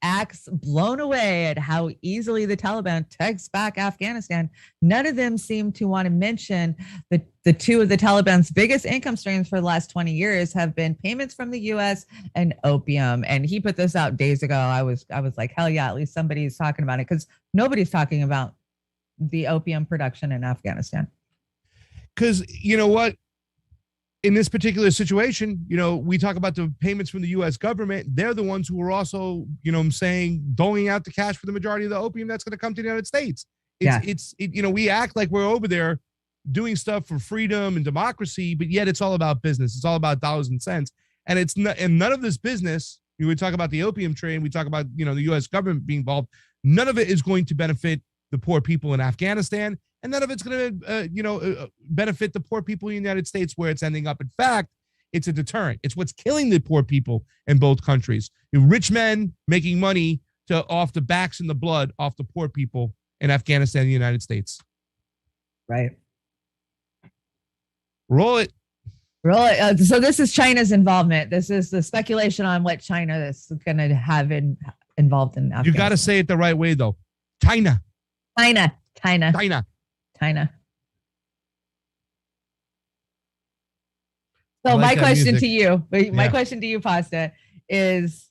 acts blown away at how easily the Taliban takes back Afghanistan, none of them seem to want to mention the two of the Taliban's biggest income streams for the last 20 years have been payments from the U.S. and opium. And he put this out days ago. I was like, hell yeah, at least somebody's talking about it, because nobody's talking about the opium production in Afghanistan. Because you know what? In this particular situation, you know, we talk about the payments from the U.S. government. They're the ones who are also, you know what I'm saying, doling out the cash for the majority of the opium that's going to come to the United States. You know, we act like we're over there doing stuff for freedom and democracy, but yet it's all about business. It's all about dollars and cents. And it's not, and none of this business, we talk about the opium trade, we talk about, you know, the U.S. government being involved. None of it is going to benefit the poor people in Afghanistan. And none of it's going to, benefit the poor people in the United States where it's ending up. In fact, it's a deterrent. It's what's killing the poor people in both countries. Rich men making money off the backs and the blood off the poor people in Afghanistan and the United States. Right. Roll it. Roll it. So this is China's involvement. This is the speculation on what China is going to have involved in Afghanistan. You got to say it the right way, though. China. China. China. China. China. So my question to you, Pasta, is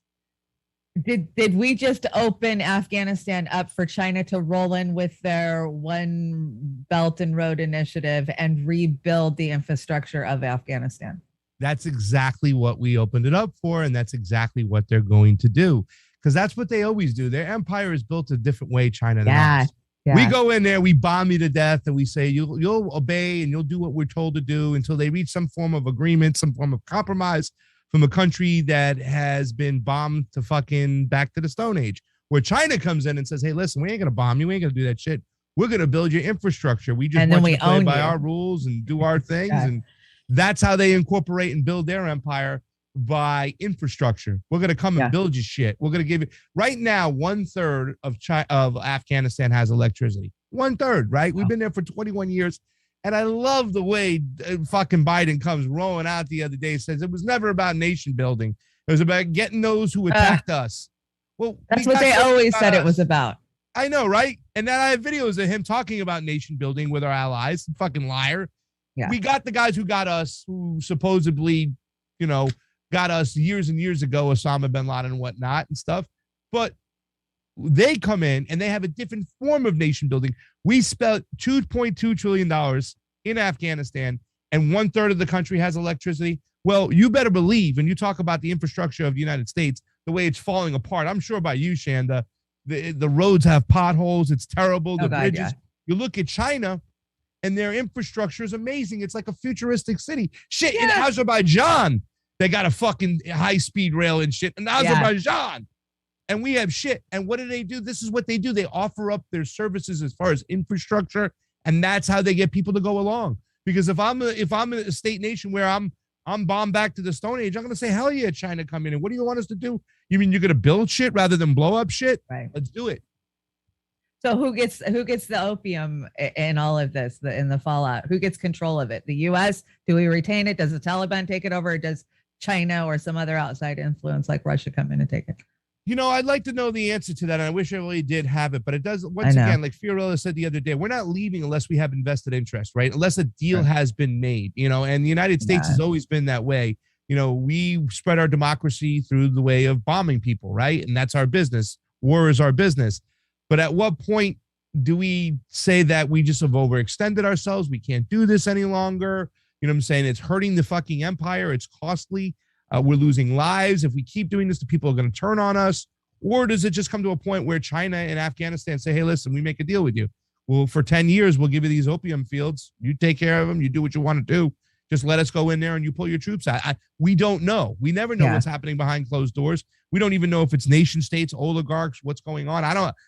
did we just open Afghanistan up for China to roll in with their One Belt and Road initiative and rebuild the infrastructure of Afghanistan? That's exactly what we opened it up for, and that's exactly what they're going to do, because that's what they always do. Their empire is built a different way, China, than ours. Yeah. We go in there, we bomb you to death, and we say you'll obey and you'll do what we're told to do until they reach some form of agreement, some form of compromise from a country that has been bombed to fucking back to the Stone Age. Where China comes in and says, "Hey, listen, we ain't gonna bomb you, we ain't gonna do that shit. We're gonna build your infrastructure. We just want you to play by our rules and do our things." And that's how they incorporate and build their empire, by infrastructure. We're going to come and build you shit. We're going to give you right now, 1/3 of Afghanistan has electricity. 1/3, right? We've been there for 21 years. And I love the way fucking Biden comes rolling out the other day, says it was never about nation building. It was about getting those who attacked us. Well, that's what they always said it was about. I know, right? And then I have videos of him talking about nation building with our allies. Fucking liar. Yeah. We got the guys who got us, who supposedly, you know, got us years and years ago, Osama bin Laden and whatnot and stuff. But they come in and they have a different form of nation building. We spent $2.2 trillion in Afghanistan, and 1/3 of the country has electricity. Well, you better believe, when you talk about the infrastructure of the United States, the way it's falling apart, I'm sure by you, Chanda, the roads have potholes. It's terrible. The bridges. Yeah. You look at China, and their infrastructure is amazing. It's like a futuristic city. Shit, in Azerbaijan, they got a fucking high-speed rail and shit in Azerbaijan. And we have shit. And what do? This is what they do. They offer up their services as far as infrastructure, and that's how they get people to go along. Because if I'm a state nation where I'm bombed back to the Stone Age, I'm going to say, hell yeah, China, come in. And what do you want us to do? You mean you're going to build shit rather than blow up shit? Right. Let's do it. So who gets the opium in all of this, in the fallout? Who gets control of it? The U.S.? Do we retain it? Does the Taliban take it over? Or does China or some other outside influence like Russia come in and take it? You know, I'd like to know the answer to that. And I wish I really did have it, but it does. Once again, like Fiorella said the other day, we're not leaving unless we have invested interest, right? Unless a deal has been made, you know, and the United States has always been that way. You know, we spread our democracy through the way of bombing people, right? And that's our business. War is our business. But at what point do we say that we just have overextended ourselves? We can't do this any longer. You know what I'm saying? It's hurting the fucking empire. It's costly. We're losing lives. If we keep doing this, the people are going to turn on us. Or does it just come to a point where China and Afghanistan say, hey, listen, we make a deal with you. Well, for 10 years, we'll give you these opium fields. You take care of them. You do what you want to do. Just let us go in there and you pull your troops out. We don't know. We never know what's happening behind closed doors. We don't even know if it's nation states, oligarchs, what's going on.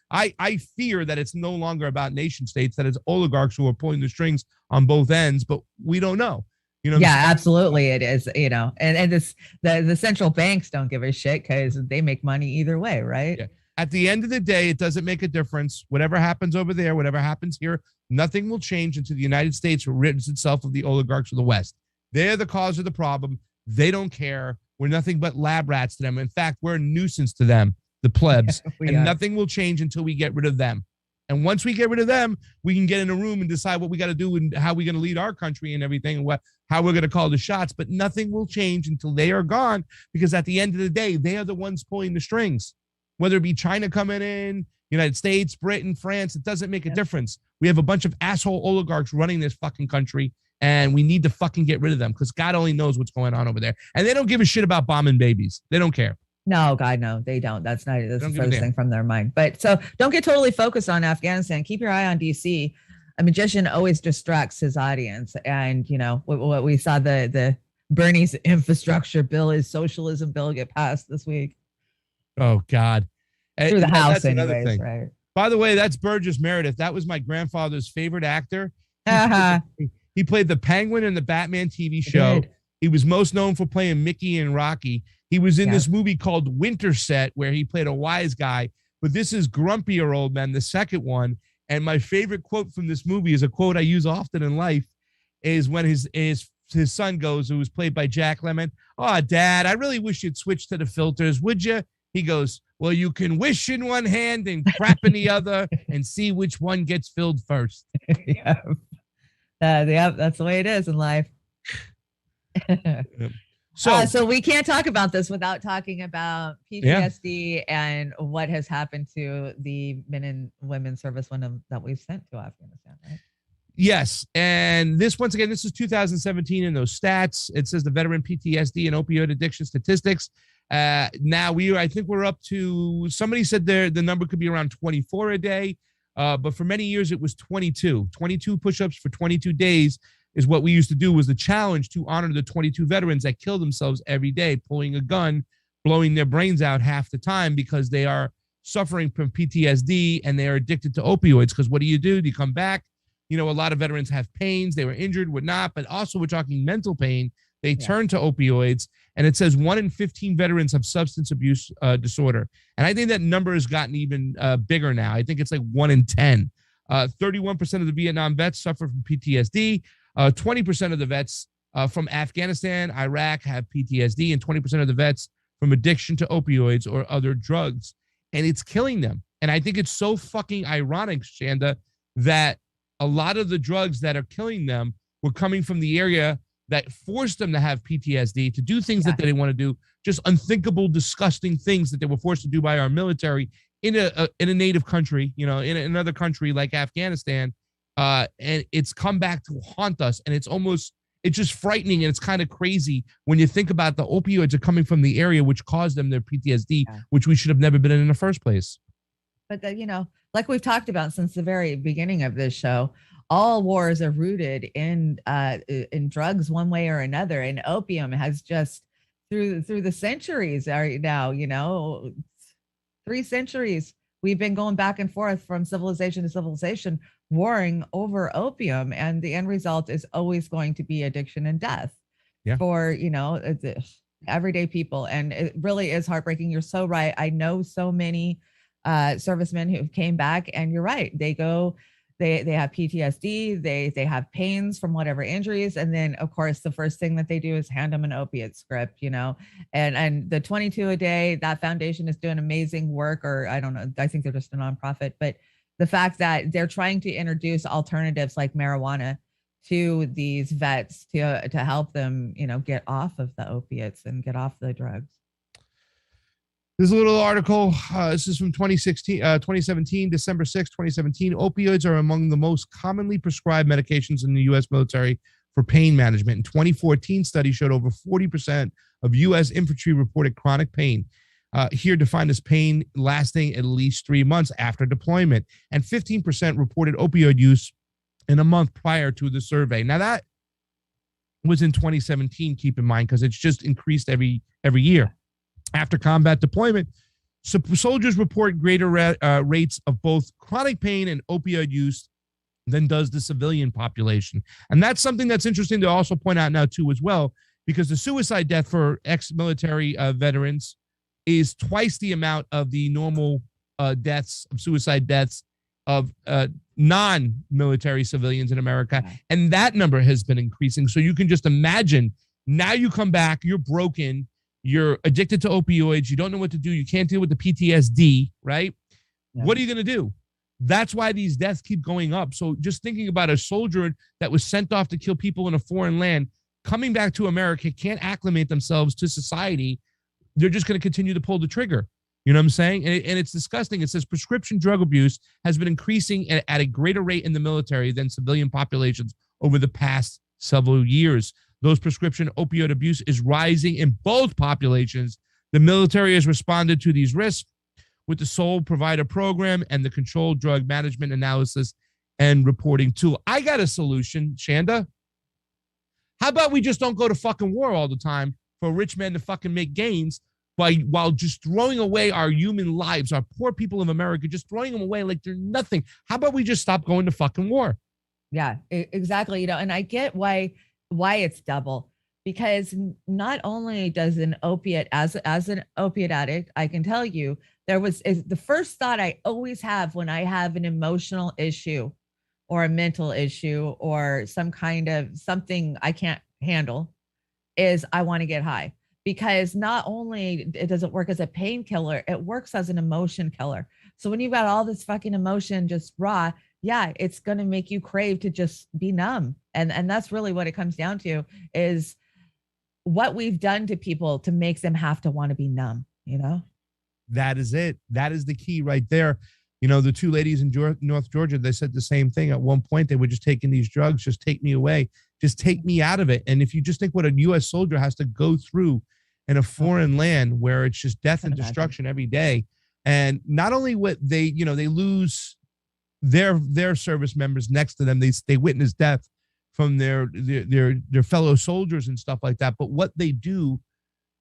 I fear that it's no longer about nation states, that it's oligarchs who are pulling the strings on both ends, but we don't know. You know, yeah, absolutely, it is. And this the central banks don't give a shit because they make money either way, right? Yeah. At the end of the day, it doesn't make a difference. Whatever happens over there, whatever happens here, nothing will change until the United States rids itself of the oligarchs of the West. They're the cause of the problem. They don't care. We're nothing but lab rats to them. In fact, we're a nuisance to them, the plebs, and nothing will change until we get rid of them. And once we get rid of them, we can get in a room and decide what we got to do and how we're going to lead our country and everything, and how we're going to call the shots. But nothing will change until they are gone, because at the end of the day, they are the ones pulling the strings. Whether it be China coming in, United States, Britain, France, it doesn't make a difference. We have a bunch of asshole oligarchs running this fucking country, and we need to fucking get rid of them, because God only knows what's going on over there. And they don't give a shit about bombing babies. They don't care. No, God, no, they don't. That's the first thing from their mind. But so don't get totally focused on Afghanistan. Keep your eye on DC. A magician always distracts his audience. And, what we saw, the Bernie's infrastructure bill, his socialism bill get passed this week. Oh, God. Through the House anyways, right? By the way, that's Burgess Meredith. That was my grandfather's favorite actor. He played the Penguin in the Batman TV show. He was most known for playing Mickey in Rocky. He was in this movie called Winterset, where he played a wise guy. But this is Grumpier Old Man, the second one. And my favorite quote from this movie is a quote I use often in life, is when his son goes, who was played by Jack Lemmon, "Oh, Dad, I really wish you'd switch to the filters, would you?" He goes, "Well, you can wish in one hand and crap in the other and see which one gets filled first." Yeah, that's the way it is in life. So we can't talk about this without talking about PTSD and what has happened to the men and women servicemen that we've sent to Afghanistan, right? Yes. And this, once again, this is 2017 in those stats. It says the veteran PTSD and opioid addiction statistics. Now I think we're up to, somebody said the number could be around 24 a day. But for many years it was 22 push-ups for 22 days is what we used to do, was the challenge to honor the 22 veterans that kill themselves every day, pulling a gun, blowing their brains out half the time because they are suffering from PTSD and they are addicted to opioids. Because what do? You come back, a lot of veterans have pains, they were injured, whatnot, but also we're talking mental pain. They turn to opioids, and it says 1 in 15 veterans have substance abuse disorder. And I think that number has gotten even bigger now. I think it's like 1 in 10. 31% of the Vietnam vets suffer from PTSD. 20% of the vets from Afghanistan, Iraq have PTSD, and 20% of the vets from addiction to opioids or other drugs. And it's killing them. And I think it's so fucking ironic, Chanda, that a lot of the drugs that are killing them were coming from the area that forced them to have PTSD, to do things that they didn't want to do, just unthinkable, disgusting things that they were forced to do by our military in a native country, in another country like Afghanistan. And it's come back to haunt us. And it's just frightening. And it's kind of crazy when you think about the opioids are coming from the area which caused them their PTSD, which we should have never been in the first place. But like we've talked about since the very beginning of this show, all wars are rooted in drugs one way or another. And opium has just through the centuries are now, 3 centuries, we've been going back and forth from civilization to civilization, warring over opium. And the end result is always going to be addiction and death for, everyday people. And it really is heartbreaking. You're so right. I know so many servicemen who came back, and you're right. They have PTSD, they have pains from whatever injuries. And then of course, the first thing that they do is hand them an opiate script, and the 22 a day, that foundation is doing amazing work, or I don't know, I think they're just a nonprofit, but the fact that they're trying to introduce alternatives like marijuana to these vets to help them, get off of the opiates and get off the drugs. There's a little article. This is from 2017, December 6, 2017. Opioids are among the most commonly prescribed medications in the U.S. military for pain management. In 2014, studies showed over 40% of U.S. infantry reported chronic pain, here defined as pain lasting at least 3 months after deployment, and 15% reported opioid use in a month prior to the survey. Now, that was in 2017, keep in mind, because it's just increased every year. After combat deployment, soldiers report greater rates of both chronic pain and opioid use than does the civilian population. And that's something that's interesting to also point out now too as well, because the suicide death for ex-military veterans is twice the amount of the normal suicide deaths of non-military civilians in America. And that number has been increasing. So you can just imagine, now you come back, you're broken, you're addicted to opioids, you don't know what to do, you can't deal with the PTSD, right? Yeah. What are you going to do? That's why these deaths keep going up. So just thinking about a soldier that was sent off to kill people in a foreign land, coming back to America, can't acclimate themselves to society, they're just going to continue to pull the trigger. You know what I'm saying? And it's disgusting. It says prescription drug abuse has been increasing at a greater rate in the military than civilian populations over the past several years. Those prescription opioid abuse is rising in both populations. The military has responded to these risks with the sole provider program and the controlled drug management analysis and reporting tool. I got a solution, Chanda. How about we just don't go to fucking war all the time for rich men to fucking make gains while just throwing away our human lives, our poor people of America, just throwing them away like they're nothing. How about we just stop going to fucking war? Yeah, exactly. You know, and I get why it's double, because not only does an opiate, as an opiate addict, I can tell you, the first thought I always have when I have an emotional issue or a mental issue or some kind of something I can't handle is I want to get high. Because not only does it work as a painkiller, it works as an emotion killer. So when you've got all this fucking emotion just raw, yeah, it's going to make you crave to just be numb. And that's really what it comes down to, is what we've done to people to make them have to want to be numb, you know? That is it. That is the key right there. You know, the two ladies in North Georgia, they said the same thing. At one point, they were just taking these drugs, just take me away, just take me out of it. And if you just think what a U.S. soldier has to go through in a foreign land where it's just death and destruction every day. And not only what they lose their service members next to them, they witness death from their fellow soldiers and stuff like that. But what they do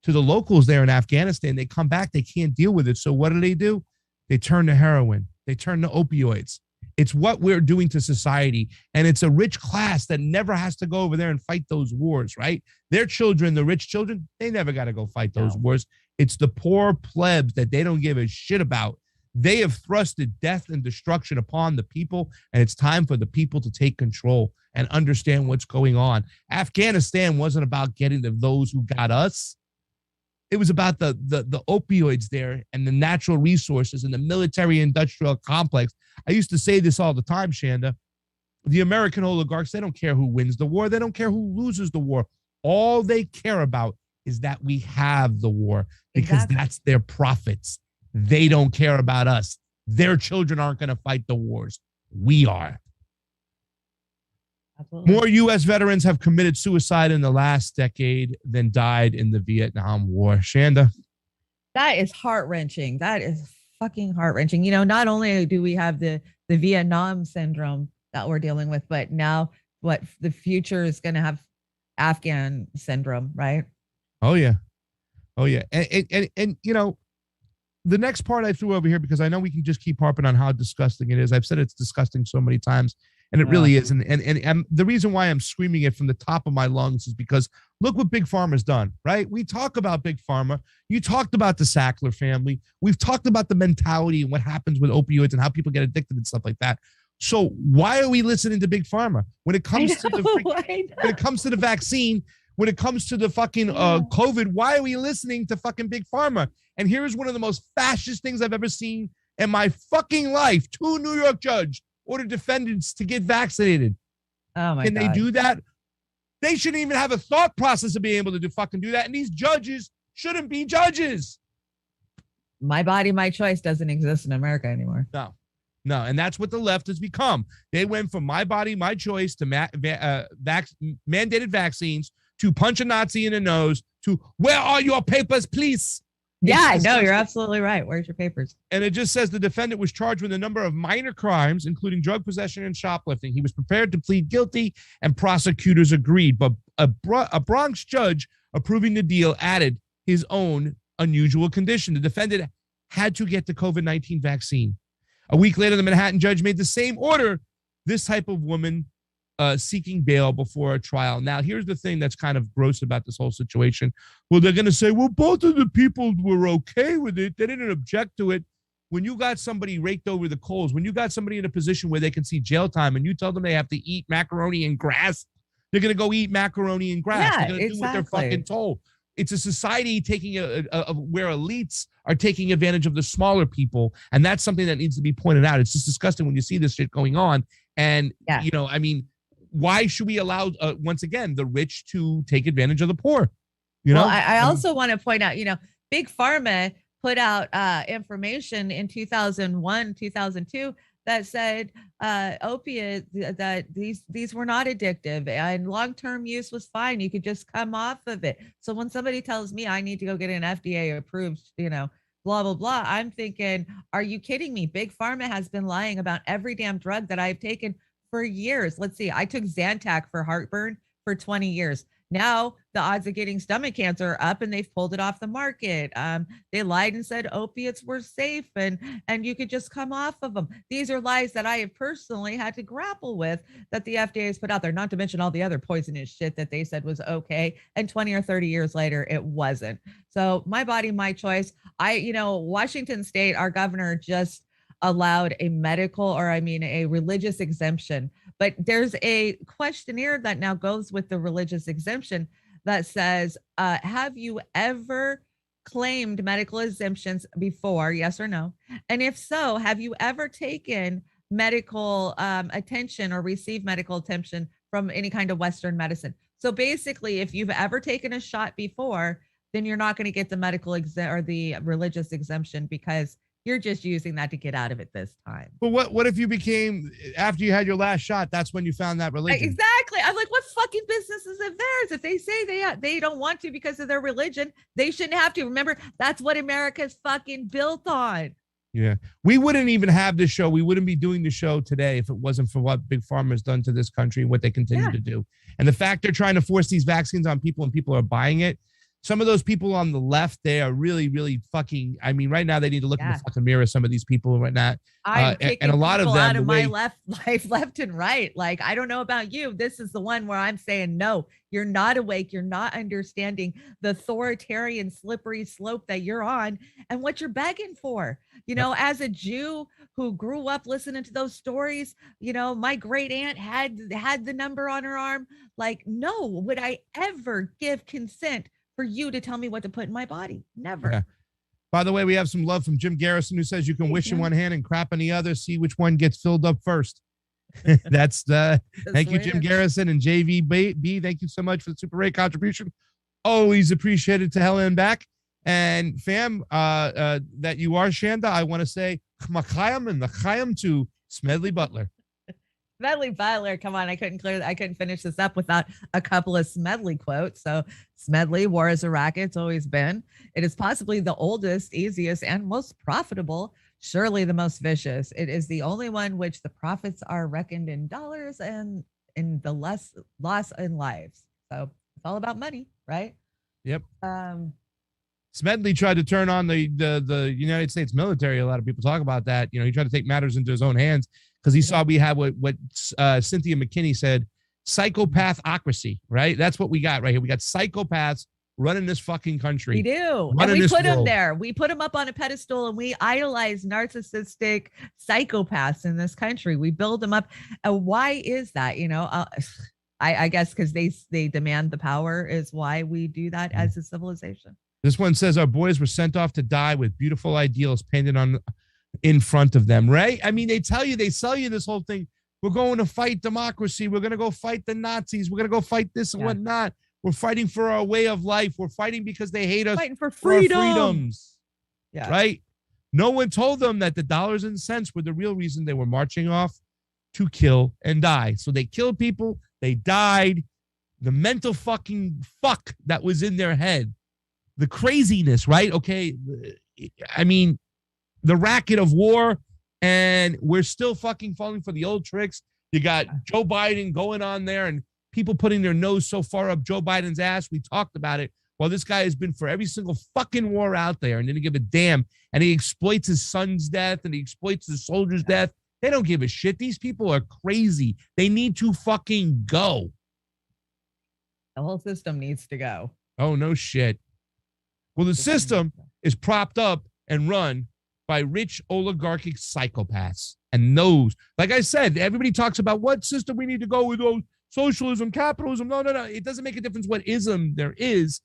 to the locals there in Afghanistan, they come back, they can't deal with it. So what do? They turn to heroin. They turn to opioids. It's what we're doing to society. And it's a rich class that never has to go over there and fight those wars, right? Their children, the rich children, they never got to go fight those wars. It's the poor plebs that they don't give a shit about. They have thrusted death and destruction upon the people, and it's time for the people to take control and understand what's going on. Afghanistan wasn't about getting to those who got us. It was about the opioids there and the natural resources and the military industrial complex. I used to say this all the time, Chanda. The American oligarchs, they don't care who wins the war. They don't care who loses the war. All they care about is that we have the war, because that's their profits. They don't care about us. Their children aren't going to fight the wars. We are. Absolutely. More U.S. veterans have committed suicide in the last decade than died in the Vietnam War. Chanda? That is heart-wrenching. That is fucking heart-wrenching. You know, not only do we have the Vietnam syndrome that we're dealing with, but now what the future is going to have Afghan syndrome, right? Oh, yeah. Oh, yeah. And you know, the next part I threw over here, because I know we can just keep harping on how disgusting it is. I've said it's disgusting so many times. And it really is. And the reason why I'm screaming it from the top of my lungs is because look what Big Pharma's done, right? We talk about Big Pharma. You talked about the Sackler family. We've talked about the mentality and what happens with opioids and how people get addicted and stuff like that. So why are we listening to Big Pharma when it comes to the vaccine, when it comes to the fucking COVID? Why are we listening to fucking Big Pharma? And here's one of the most fascist things I've ever seen in my fucking life. 2 New York judges ordered defendants to get vaccinated. Oh my God. Can they do that? They shouldn't even have a thought process of being able to do that. And these judges shouldn't be judges. My body, my choice doesn't exist in America anymore. No. And that's what the left has become. They went from my body, my choice to mandated vaccines to punch a Nazi in the nose to where are your papers, please? Yeah, no, you're absolutely right. Where's your papers? And it just says the defendant was charged with a number of minor crimes, including drug possession and shoplifting. He was prepared to plead guilty, and prosecutors agreed. But a Bronx judge approving the deal added his own unusual condition. The defendant had to get the COVID-19 vaccine. A week later, the Manhattan judge made the same order this type of woman seeking bail before a trial. Now, here's the thing that's kind of gross about this whole situation. Well, they're going to say, well, both of the people were okay with it. They didn't object to it. When you got somebody raked over the coals, when you got somebody in a position where they can see jail time and you tell them they have to eat macaroni and grass, they're going to go eat macaroni and grass. Yeah, they're going to do what they're fucking told. It's a society taking where elites are taking advantage of the smaller people. And that's something that needs to be pointed out. It's just disgusting when you see this shit going on. And, you know, I mean, why should we allow, once again, the rich to take advantage of the poor? You know, well, I also want to point out, you know, Big Pharma put out information in 2001, 2002 that said opiates, that these were not addictive and long-term use was fine. You could just come off of it. So when somebody tells me I need to go get an FDA approved, you know, blah, blah, blah, I'm thinking, are you kidding me? Big Pharma has been lying about every damn drug that I've taken for years. Let's see. I took Zantac for heartburn for 20 years. Now the odds of getting stomach cancer are up and they've pulled it off the market. They lied and said opiates were safe and you could just come off of them. These are lies that I have personally had to grapple with that the FDA has put out there, not to mention all the other poisonous shit that they said was okay. And 20 or 30 years later, it wasn't. So my body, my choice. Washington State, our governor just allowed a religious exemption. But there's a questionnaire that now goes with the religious exemption that says, have you ever claimed medical exemptions before? Yes or no? And if so, have you ever taken medical attention or received medical attention from any kind of Western medicine? So basically, if you've ever taken a shot before, then you're not going to get the medical or the religious exemption because you're just using that to get out of it this time. But what if you became, after you had your last shot, that's when you found that religion? Exactly. I'm like, what fucking business is it theirs? If they say they don't want to because of their religion, they shouldn't have to. Remember, that's what America's fucking built on. Yeah. We wouldn't even have this show. We wouldn't be doing the show today if it wasn't for what Big Pharma has done to this country and what they continue to do. And the fact they're trying to force these vaccines on people and people are buying it. Some of those people on the left, they are really, really fucking. I mean, right now they need to look in the fucking mirror. Some of these people right now, and a lot of them out of my left and right. Like, I don't know about you. This is the one where I'm saying, no, you're not awake. You're not understanding the authoritarian slippery slope that you're on and what you're begging for. You know, as a Jew who grew up listening to those stories, you know, my great aunt had the number on her arm. Like, no, would I ever give consent for you to tell me what to put in my body? Never. Yeah. By the way, we have some love from Jim Garrison, who says you can wish in one hand and crap in the other. See which one gets filled up first. That's thank you, Jim Garrison and JVB. Thank you so much for the Super Ray contribution. Always appreciated to hell and back. And fam, that you are Chanda, I want to say Chmakayam and Nachayam to Smedley Butler. Smedley Butler, come on. I couldn't finish this up without a couple of Smedley quotes. So Smedley, war is a racket. It's always been. It is possibly the oldest, easiest, and most profitable, surely the most vicious. It is the only one which the profits are reckoned in dollars and in the loss in lives. So it's all about money, right? Yep. Smedley tried to turn on the United States military. A lot of people talk about that. You know, he tried to take matters into his own hands because he saw we had what Cynthia McKinney said, psychopathocracy, right? That's what we got right here. We got psychopaths running this fucking country. We do. And we put them there. We put them up on a pedestal and we idolize narcissistic psychopaths in this country. We build them up. Why is that? You know, I guess because they demand the power is why we do that as a civilization. This one says our boys were sent off to die with beautiful ideals painted on in front of them, right? I mean, they sell you this whole thing. We're going to fight democracy. We're going to go fight the Nazis. We're going to go fight this and whatnot. We're fighting for our way of life. We're fighting because they hate us. Fighting for freedom. Our freedoms. Yeah. Right? No one told them that the dollars and cents were the real reason they were marching off to kill and die. So they killed people. They died. The mental fucking fuck that was in their head. The craziness, right? Okay. I mean, the racket of war, and we're still fucking falling for the old tricks. You got Joe Biden going on there and people putting their nose so far up Joe Biden's ass. We talked about it. Well, this guy has been for every single fucking war out there and didn't give a damn. And he exploits his son's death and he exploits his soldier's death. They don't give a shit. These people are crazy. They need to fucking go. The whole system needs to go. Oh, no shit. Well, the system is propped up and run by rich oligarchic psychopaths. And those, like I said, everybody talks about what system we need to go with. Oh, socialism, capitalism. No. It doesn't make a difference what ism there is.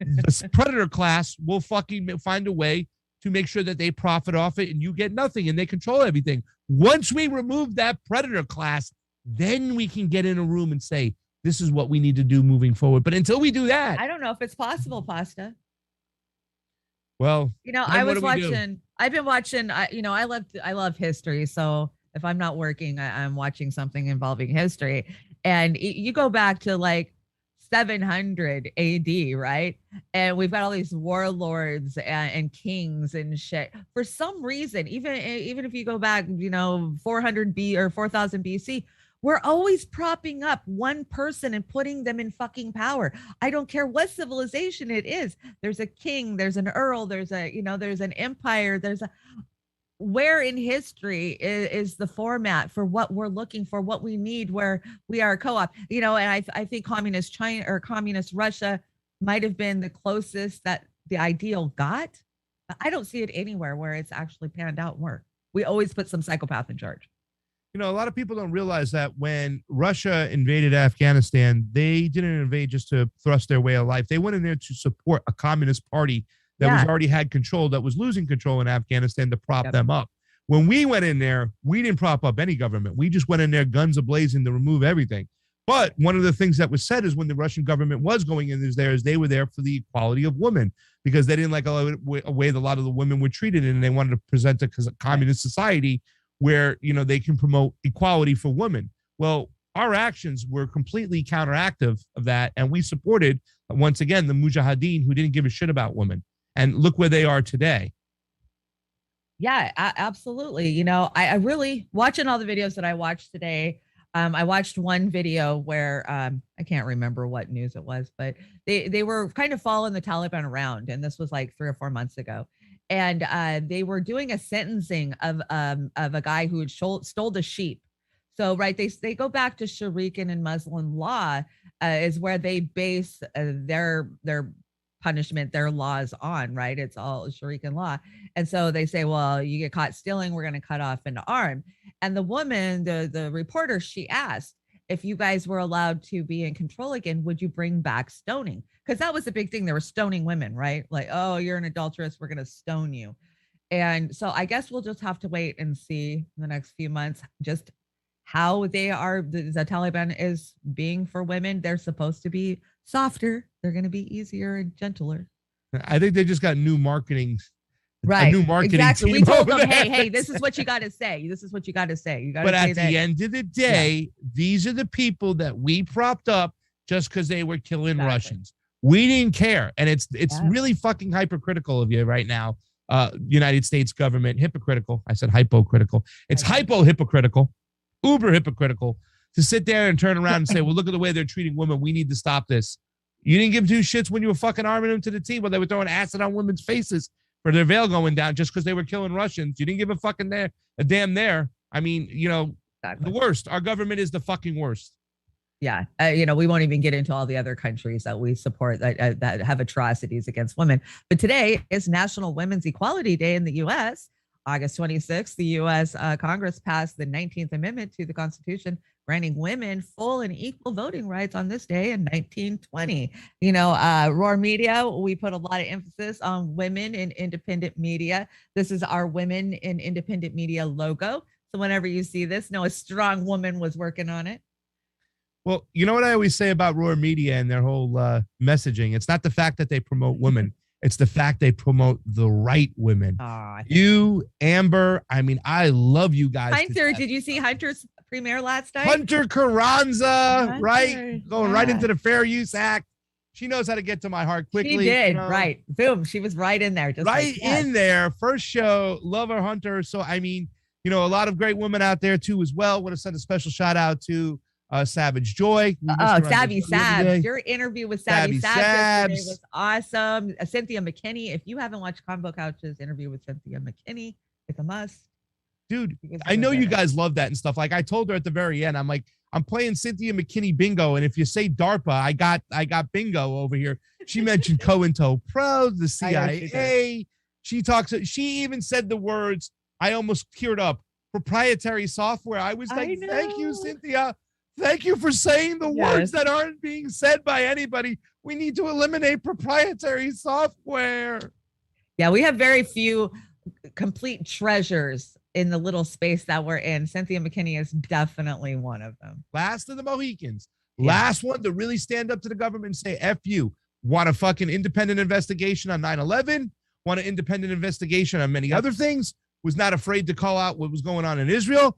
The predator class will fucking find a way to make sure that they profit off it and you get nothing and they control everything. Once we remove that predator class, then we can get in a room and say, this is what we need to do moving forward. But until we do that, I don't know if it's possible, Pasta. Well, I've been watching, I love history. So if I'm not working, I'm watching something involving history. And you go back to like 700 AD, right? And we've got all these warlords and kings and shit. For some reason, even if you go back, 400 B or 4000 BC, we're always propping up one person and putting them in fucking power. I don't care what civilization it is. There's a king, there's an earl, there's an empire, where in history is the format for what we're looking for, what we need, where we are a co-op, and I think communist China or communist Russia might have been the closest that the ideal got. But I don't see it anywhere where it's actually panned out and worked. We always put some psychopath in charge. A lot of people don't realize that when Russia invaded Afghanistan, they didn't invade just to thrust their way of life. They went in there to support a communist party that was already had control, that was losing control in Afghanistan to prop them up. When we went in there, we didn't prop up any government. We just went in there guns a-blazing to remove everything. But one of the things that was said is when the Russian government was going in there is they were there for the equality of women because they didn't like a way that a lot of the women were treated and they wanted to present a communist society where, they can promote equality for women. Well, our actions were completely counteractive of that. And we supported, once again, the Mujahideen who didn't give a shit about women. And look where they are today. Yeah, absolutely. I really, watching all the videos that I watched today, I watched one video where I can't remember what news it was, but they were kind of following the Taliban around. And this was like 3 or 4 months ago. And they were doing a sentencing of a guy who had stole the sheep. So, right, they go back to Sharican and Muslim law is where they base their punishment, their laws on, right? It's all Sharican law. And so they say, well, you get caught stealing, we're going to cut off an arm. And the woman, the reporter, she asked, if you guys were allowed to be in control again, would you bring back stoning? Because that was a big thing. They were stoning women, right? Like, oh, you're an adulteress, we're going to stone you. And so I guess we'll just have to wait and see in the next few months just how the Taliban is being for women. They're supposed to be softer. They're going to be easier and gentler. I think they just got new marketing. Right. A new marketing exactly. team We told over them, there. hey, this is what you got to say. This is what you got to say. You got to But say at that. the end of the day, these are the people that we propped up just because they were killing Russians. We didn't care. And it's really fucking hypocritical of you right now. United States government, hypocritical. I said hypocritical. It's hypocritical, uber hypocritical to sit there and turn around and say, well, look at the way they're treating women. We need to stop this. You didn't give two shits when you were fucking arming them to the team when they were throwing acid on women's faces for their veil going down just because they were killing Russians. You didn't give a damn there. I mean, the worst. Our government is the fucking worst. Yeah. We won't even get into all the other countries that we support that have atrocities against women. But today is National Women's Equality Day in the U.S. August 26th, the U.S. Congress passed the 19th Amendment to the Constitution, granting women full and equal voting rights on this day in 1920. Roar Media, we put a lot of emphasis on women in independent media. This is our Women in Independent Media logo. So whenever you see this, know a strong woman was working on it. Well, you know what I always say about Roar Media and their whole messaging? It's not the fact that they promote women. It's the fact they promote the right women. You, Amber, I mean, I love you guys. Hunter, did you see Hunter's premiere last night? Hunter Carranza, right? Going right into the Fair Use Act. She knows how to get to my heart quickly. She did, right. Boom, she was right in there. Just right in there. First show, love her, Hunter. So, I mean, a lot of great women out there too as well. Want to send a special shout out to Savage Joy. Savvy Sabs. Your interview with Savvy Sabs was awesome. Cynthia McKinney. If you haven't watched Combo Couch's interview with Cynthia McKinney, it's a must. dude, I know you guys love that and stuff. Like I told her at the very end, I'm like, I'm playing Cynthia McKinney bingo. And if you say DARPA, I got bingo over here. She mentioned COINTELPRO, the CIA. She even said the words, I almost teared up, proprietary software. I was like, thank you, Cynthia. Thank you for saying the words that aren't being said by anybody. We need to eliminate proprietary software. Yeah, we have very few complete treasures in the little space that we're in. Cynthia McKinney is definitely one of them. Last of the Mohicans. Last one to really stand up to the government and say, F you. Want a fucking independent investigation on 9/11? Want an independent investigation on many other things? Was not afraid to call out what was going on in Israel.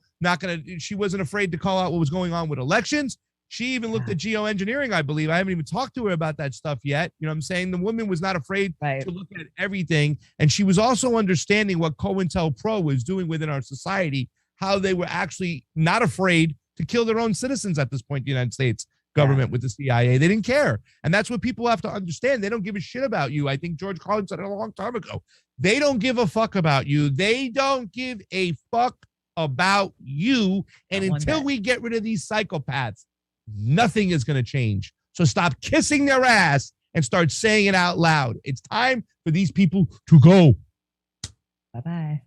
She wasn't afraid to call out what was going on with elections. She even looked at geoengineering, I believe. I haven't even talked to her about that stuff yet. You know what I'm saying? The woman was not afraid to look at everything. And she was also understanding what COINTELPRO was doing within our society, how they were actually not afraid to kill their own citizens at this point in the United States government with the CIA. They didn't care. And that's what people have to understand. They don't give a shit about you. I think George Carlin said it a long time ago. They don't give a fuck about you. They don't give a fuck about you. And until we get rid of these psychopaths, nothing is going to change. So stop kissing their ass and start saying it out loud. It's time for these people to go. Bye-bye.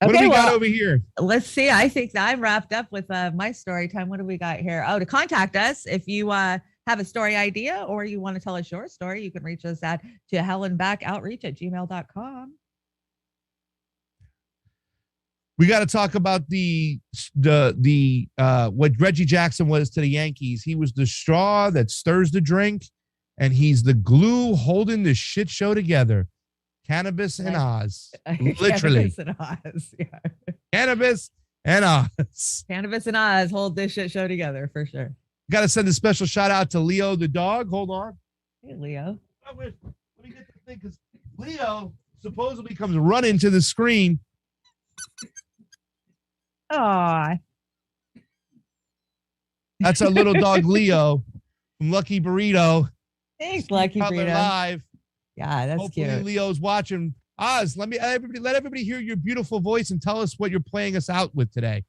What do we got over here? Let's see. I think that I'm wrapped up with my story time. What do we got here? Oh, to contact us if you have a story idea or you want to tell us your story, you can reach us at tohellandbackoutreach@gmail.com. We got to talk about the what Reggie Jackson was to the Yankees. He was the straw that stirs the drink, and he's the glue holding the shit show together. Cannabis and Oz, literally. Cannabis and Oz, yeah. Cannabis and Oz. Cannabis and Oz hold this shit show together for sure. Got to send a special shout out to Leo the dog. Hold on. Hey, Leo. Let me get the thing because Leo supposedly comes running to the screen. Aw. That's our little dog Leo from Lucky Burrito. Thanks, Lucky Burrito. Live. Yeah, that's Hopefully cute. Leo's watching. Oz, let everybody hear your beautiful voice and tell us what you're playing us out with today.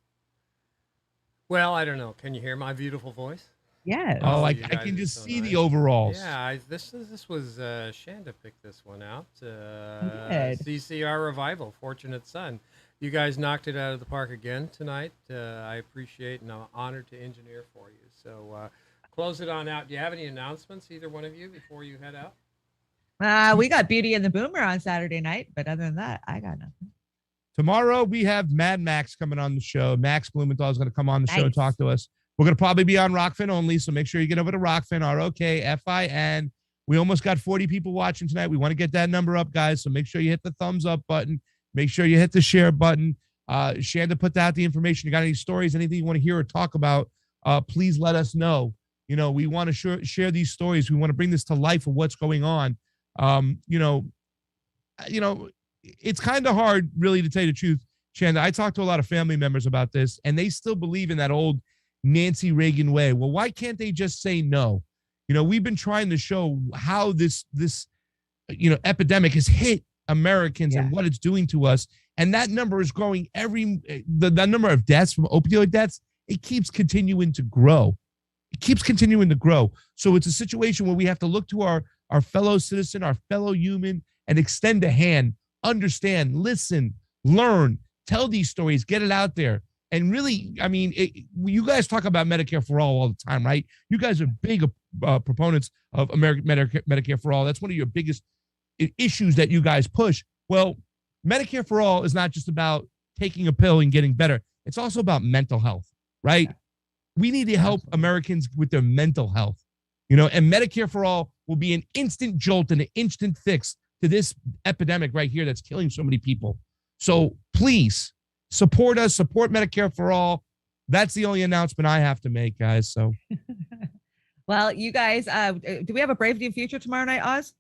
Well, I don't know. Can you hear my beautiful voice? Yeah. Oh, I can just see the overalls. Yeah, this was Chanda picked this one out. Did. CCR Revival, Fortunate Son. You guys knocked it out of the park again tonight. I appreciate and I'm honored to engineer for you. So close it on out. Do you have any announcements, either one of you, before you head out? We got Beauty and the Boomer on Saturday night, but other than that, I got nothing. Tomorrow we have Mad Max coming on the show. Max Blumenthal is going to come on the show and talk to us. We're going to probably be on Rockfin only, so make sure you get over to Rockfin, ROKFIN. We almost got 40 people watching tonight. We want to get that number up, guys, so make sure you hit the thumbs up button. Make sure you hit the share button. Shanda put out the information. You got any stories, anything you want to hear or talk about, please let us know. You know, we want to share these stories. We want to bring this to life of what's going on. It's kind of hard, really, to tell you the truth, Chanda. I talked to a lot of family members about this, and they still believe in that old Nancy Reagan way. Well, why can't they just say no? You know, we've been trying to show how this epidemic has hit Americans and what it's doing to us, and that number is growing. The number of deaths from opioid deaths, it keeps continuing to grow. So it's a situation where we have to look to our fellow citizen, our fellow human, and extend a hand, understand, listen, learn, tell these stories, get it out there. And really, I mean, you guys talk about Medicare for all the time, right? You guys are big proponents of Medicare for all. That's one of your biggest issues that you guys push. Well, Medicare for all is not just about taking a pill and getting better. It's also about mental health, right? We need to help Americans with their mental health, and Medicare for all will be an instant jolt and an instant fix to this epidemic right here that's killing so many people. So please support us, support Medicare for all. That's the only announcement I have to make, guys. So, well, you guys, do we have a Brave New Future tomorrow night, Oz?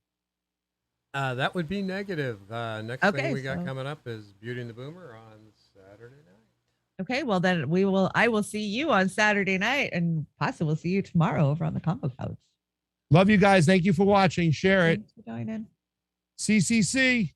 That would be negative. Next thing we got coming up is Beauty and the Boomer on Saturday night. Okay, well then I will see you on Saturday night and possibly we'll see you tomorrow over on the Combo Couch. Love you guys. Thank you for watching. Share it. Thanks for joining. CCC.